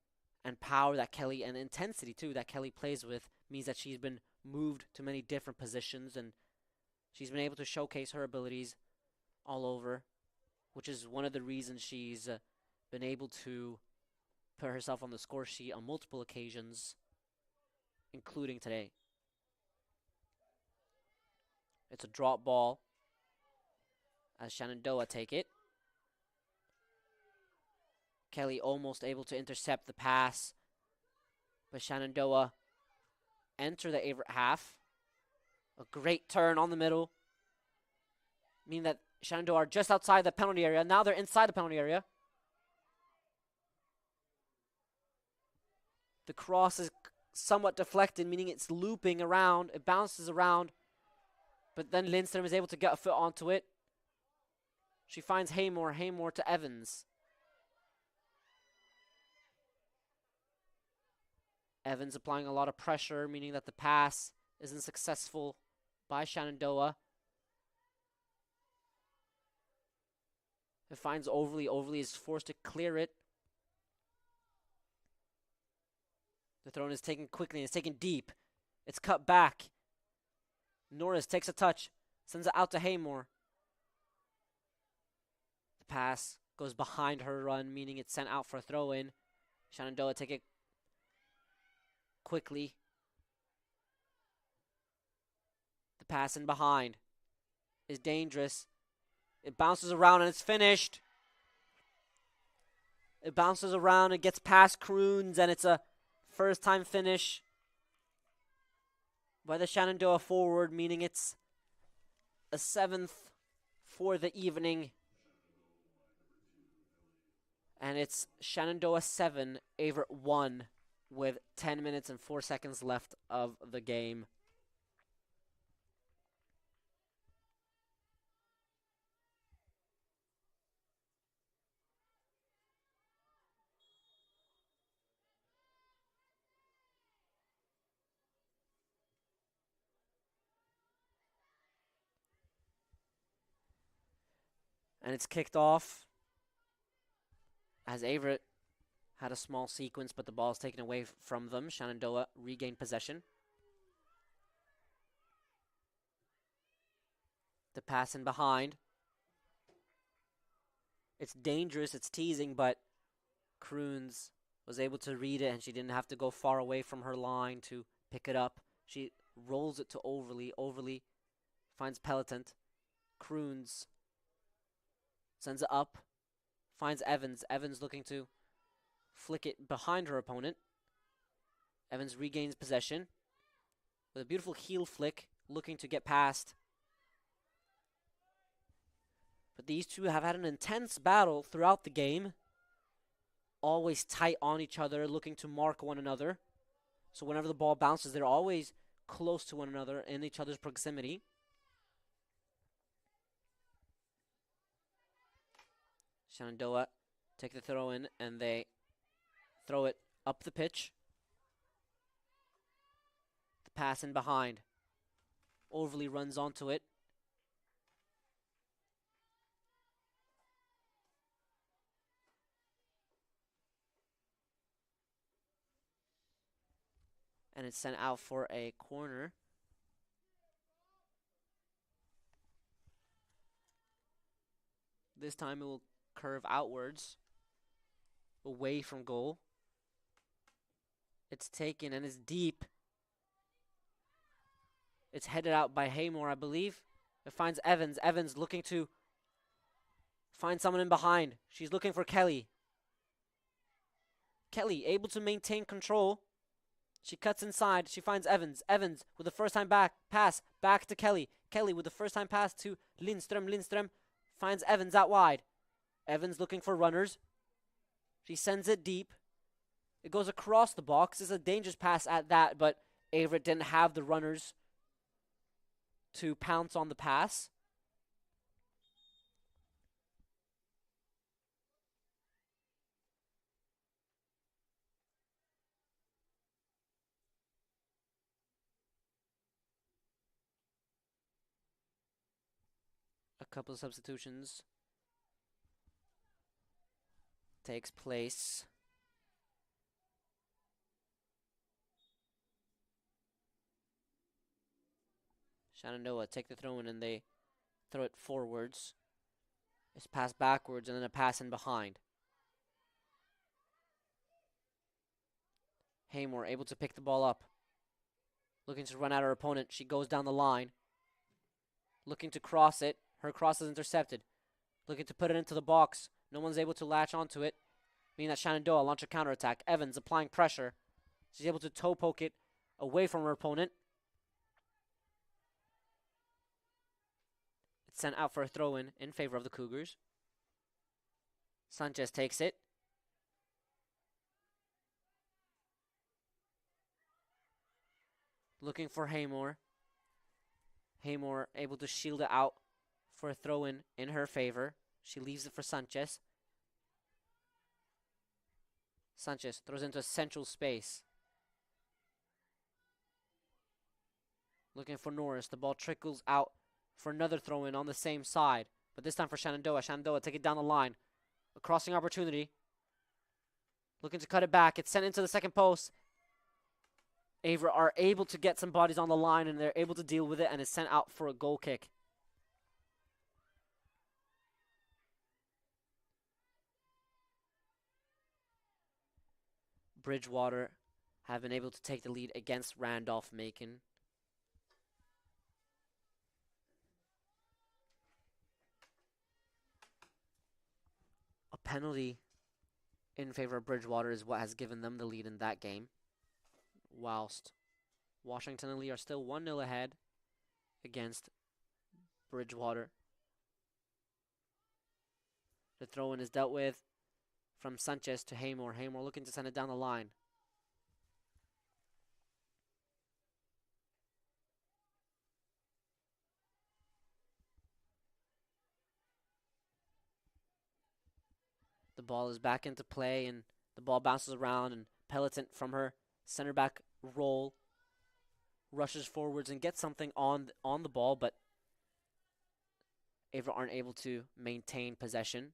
and power that Kelly, and intensity too, that Kelly plays with means that she's been moved to many different positions, and she's been able to showcase her abilities all over, which is one of the reasons she's been able to put herself on the score sheet on multiple occasions, including today. It's a drop ball as Shenandoah take it. Kelly almost able to intercept the pass, but Shenandoah enter the Averett half. A great turn on the middle, meaning that Shenandoah are just outside the penalty area. Now they're inside the penalty area. The cross is somewhat deflected, meaning it's looping around. It bounces around, but then Lindström is able to get a foot onto it. She finds Haymore. Haymore to Evans. Evans applying a lot of pressure, meaning that the pass isn't successful by Shenandoah. It finds Overly. Overly is forced to clear it. The throw is taken quickly and it's taken deep. It's cut back. Norris takes a touch, sends it out to Haymore. The pass goes behind her run, meaning it's sent out for a throw-in. Shenandoah take it quickly. The pass in behind is dangerous. It bounces around and it's finished. It bounces around and gets past Kroons, and it's a first-time finish by the Shenandoah forward, meaning it's a 7th for the evening. And it's Shenandoah 7, Averett 1, with 10 minutes and 4 seconds left of the game. And it's kicked off as Averett had a small sequence, but the ball is taken away from them. Shenandoah regained possession. The pass in behind. It's dangerous, it's teasing, but Kroons was able to read it, and she didn't have to go far away from her line to pick it up. She rolls it to Overly. Overly finds Pelletant. Kroons sends it up. Finds Evans. Evans looking to flick it behind her opponent. Evans regains possession with a beautiful heel flick, looking to get past. But these two have had an intense battle throughout the game. Always tight on each other, looking to mark one another. So whenever the ball bounces, they're always close to one another in each other's proximity. Shenandoah take the throw in, and they throw it up the pitch. The pass in behind. Overly runs onto it. And it's sent out for a corner. This time it will curve outwards, away from goal. It's taken and it's deep. It's headed out by Haymore, I believe. It finds Evans. Evans looking to find someone in behind. She's looking for Kelly. Kelly able to maintain control. She cuts inside. She finds Evans. Evans with the first time pass back to Kelly. Kelly with the first time pass to Lindström. Lindström finds Evans out wide. Evans looking for runners. She sends it deep. It goes across the box. It's a dangerous pass at that, but Averett didn't have the runners to pounce on the pass. A couple of substitutions takes place. Shenandoah take the throw in and they throw it forwards. It's passed backwards and then a pass in behind. Haymore able to pick the ball up. Looking to run at her opponent. She goes down the line. Looking to cross it. Her cross is intercepted. Looking to put it into the box. No one's able to latch onto it, meaning that Shenandoah launch a counterattack. Evans applying pressure. She's able to toe poke it away from her opponent. It's sent out for a throw-in favor of the Cougars. Sanchez takes it. Looking for Haymore. Haymore able to shield it out for a throw-in her favor. She leaves it for Sanchez. Sanchez throws into a central space. Looking for Norris. The ball trickles out for another throw-in on the same side, but this time for Shenandoah. Shenandoah take it down the line. A crossing opportunity. Looking to cut it back. It's sent into the second post. Averett are able to get some bodies on the line, and they're able to deal with it, and it's sent out for a goal kick. Bridgewater have been able to take the lead against Randolph-Macon. A penalty in favor of Bridgewater is what has given them the lead in that game, whilst Washington and Lee are still 1-0 ahead against Bridgewater. The throw-in is dealt with from Sanchez to Haymore. Haymore looking to send it down the line. The ball is back into play, and the ball bounces around, and Pelletant from her center back role rushes forwards and gets something on the ball, but Averett aren't able to maintain possession.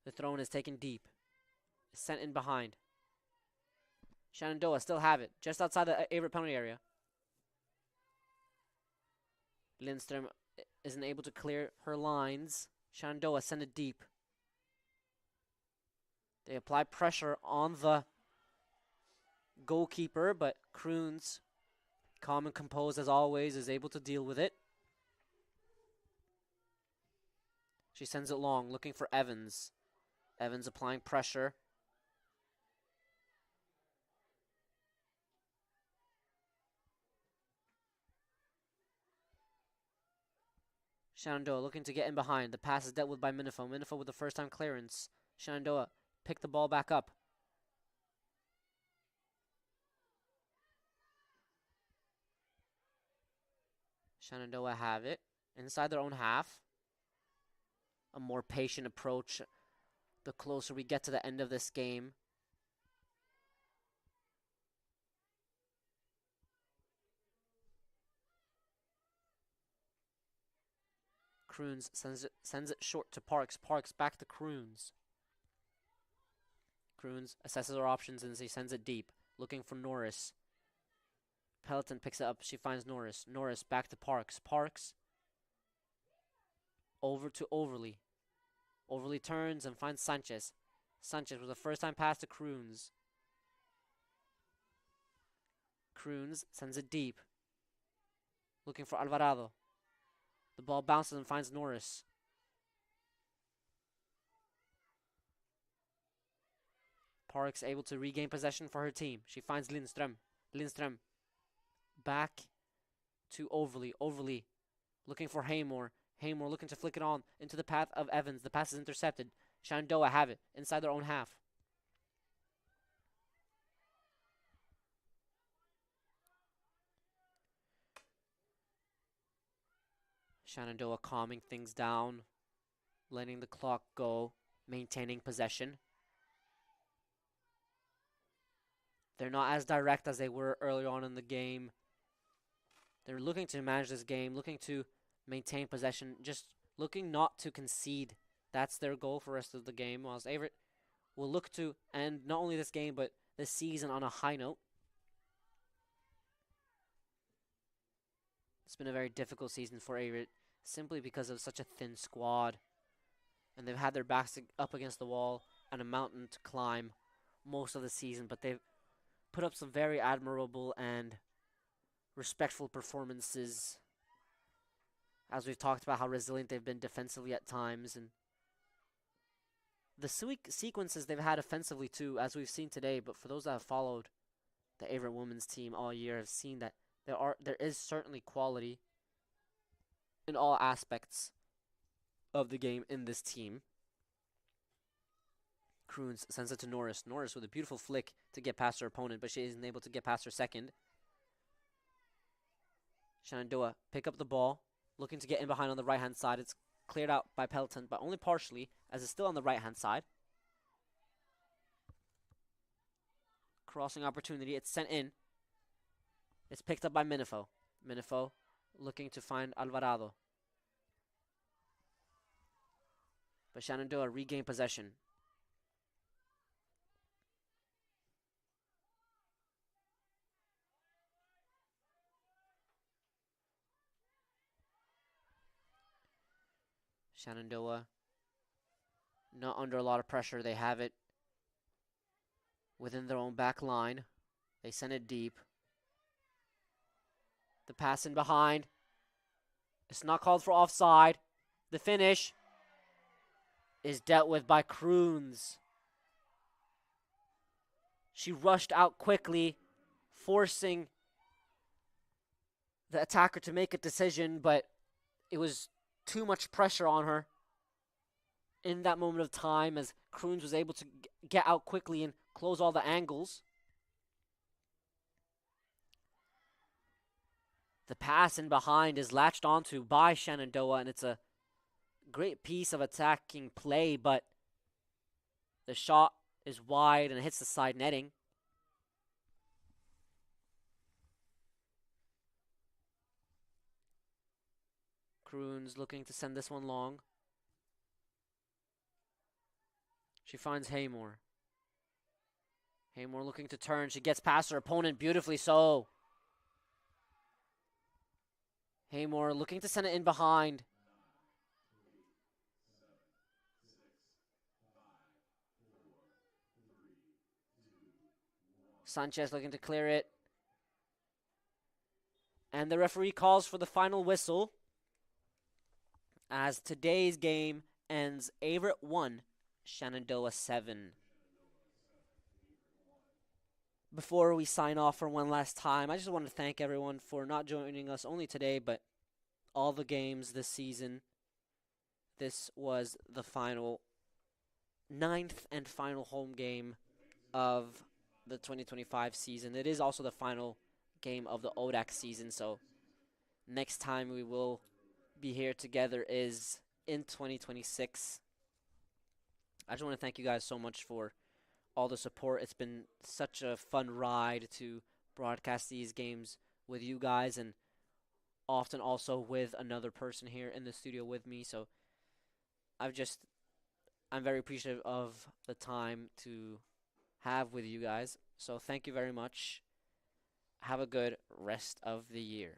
The throw-in is taken deep. It's sent in behind. Shenandoah still have it, just outside the Averett penalty area. Lindström isn't able to clear her lines. Shenandoah send it deep. They apply pressure on the goalkeeper, but Kroons, calm and composed as always, is able to deal with it. She sends it long, looking for Evans. Evans applying pressure. Shenandoah looking to get in behind. The pass is dealt with by Minifo. Minifo with the first time clearance. Shenandoah pick the ball back up. Shenandoah have it inside their own half. A more patient approach the closer we get to the end of this game. Kroons sends it short to Parks. Parks back to Kroons. Kroons assesses her options and he sends it deep, looking for Norris. Pelletant picks it up. She finds Norris. Norris back to Parks. Parks Over to Overly. Overly turns and finds Sanchez. Sanchez with a first-time pass to Kroons. Kroons sends it deep. Looking for Alvarado. The ball bounces and finds Norris. Parks able to regain possession for her team. She finds Lindström. Lindström back to Overly. Overly looking for Haymore. Haymore looking to flick it on into the path of Evans. The pass is intercepted. Shenandoah have it inside their own half. Shenandoah calming things down, letting the clock go, maintaining possession. They're not as direct as they were earlier on in the game. They're looking to manage this game, looking to maintain possession, just looking not to concede. That's their goal for the rest of the game, whilst Averett will look to end not only this game, but this season on a high note. It's been a very difficult season for Averett, simply because of such a thin squad. And they've had their backs up against the wall and a mountain to climb most of the season, but they've put up some very admirable and respectful performances, as we've talked about how resilient they've been defensively at times, and the sequences they've had offensively too, as we've seen today. But for those that have followed the Averett women's team all year, have seen that there is certainly quality in all aspects of the game in this team. Kroons sends it to Norris. Norris with a beautiful flick to get past her opponent, but she isn't able to get past her second. Shenandoah pick up the ball, looking to get in behind on the right-hand side. It's cleared out by Pelton, but only partially, as it's still on the right-hand side. Crossing opportunity. It's sent in. It's picked up by Minifo. Minifo looking to find Alvarado. But Shenandoah regained possession. Shenandoah not under a lot of pressure. They have it within their own back line. They send it deep. The pass in behind. It's not called for offside. The finish is dealt with by Kroons. She rushed out quickly, forcing the attacker to make a decision, but it was too much pressure on her in that moment of time, as Kroons was able to get out quickly and close all the angles. The pass in behind is latched onto by Shenandoah, and it's a great piece of attacking play, but the shot is wide and hits the side netting. Kroons looking to send this one long. She finds Haymore. Haymore looking to turn. She gets past her opponent beautifully so. Haymore looking to send it in behind. Sanchez looking to clear it. And the referee calls for the final whistle, as today's game ends Averett 1, Shenandoah 7. Before we sign off for one last time, I just want to thank everyone for not joining us only today, but all the games this season. This was the final 9th and final home game of the 2025 season. It is also the final game of the ODAC season, so next time we will be here together is in 2026. I just want to thank you guys so much for all the support. It's been such a fun ride to broadcast these games with you guys, and often also with another person here in the studio with me. So I'm very appreciative of the time to have with you guys. So thank you very much. Have a good rest of the year.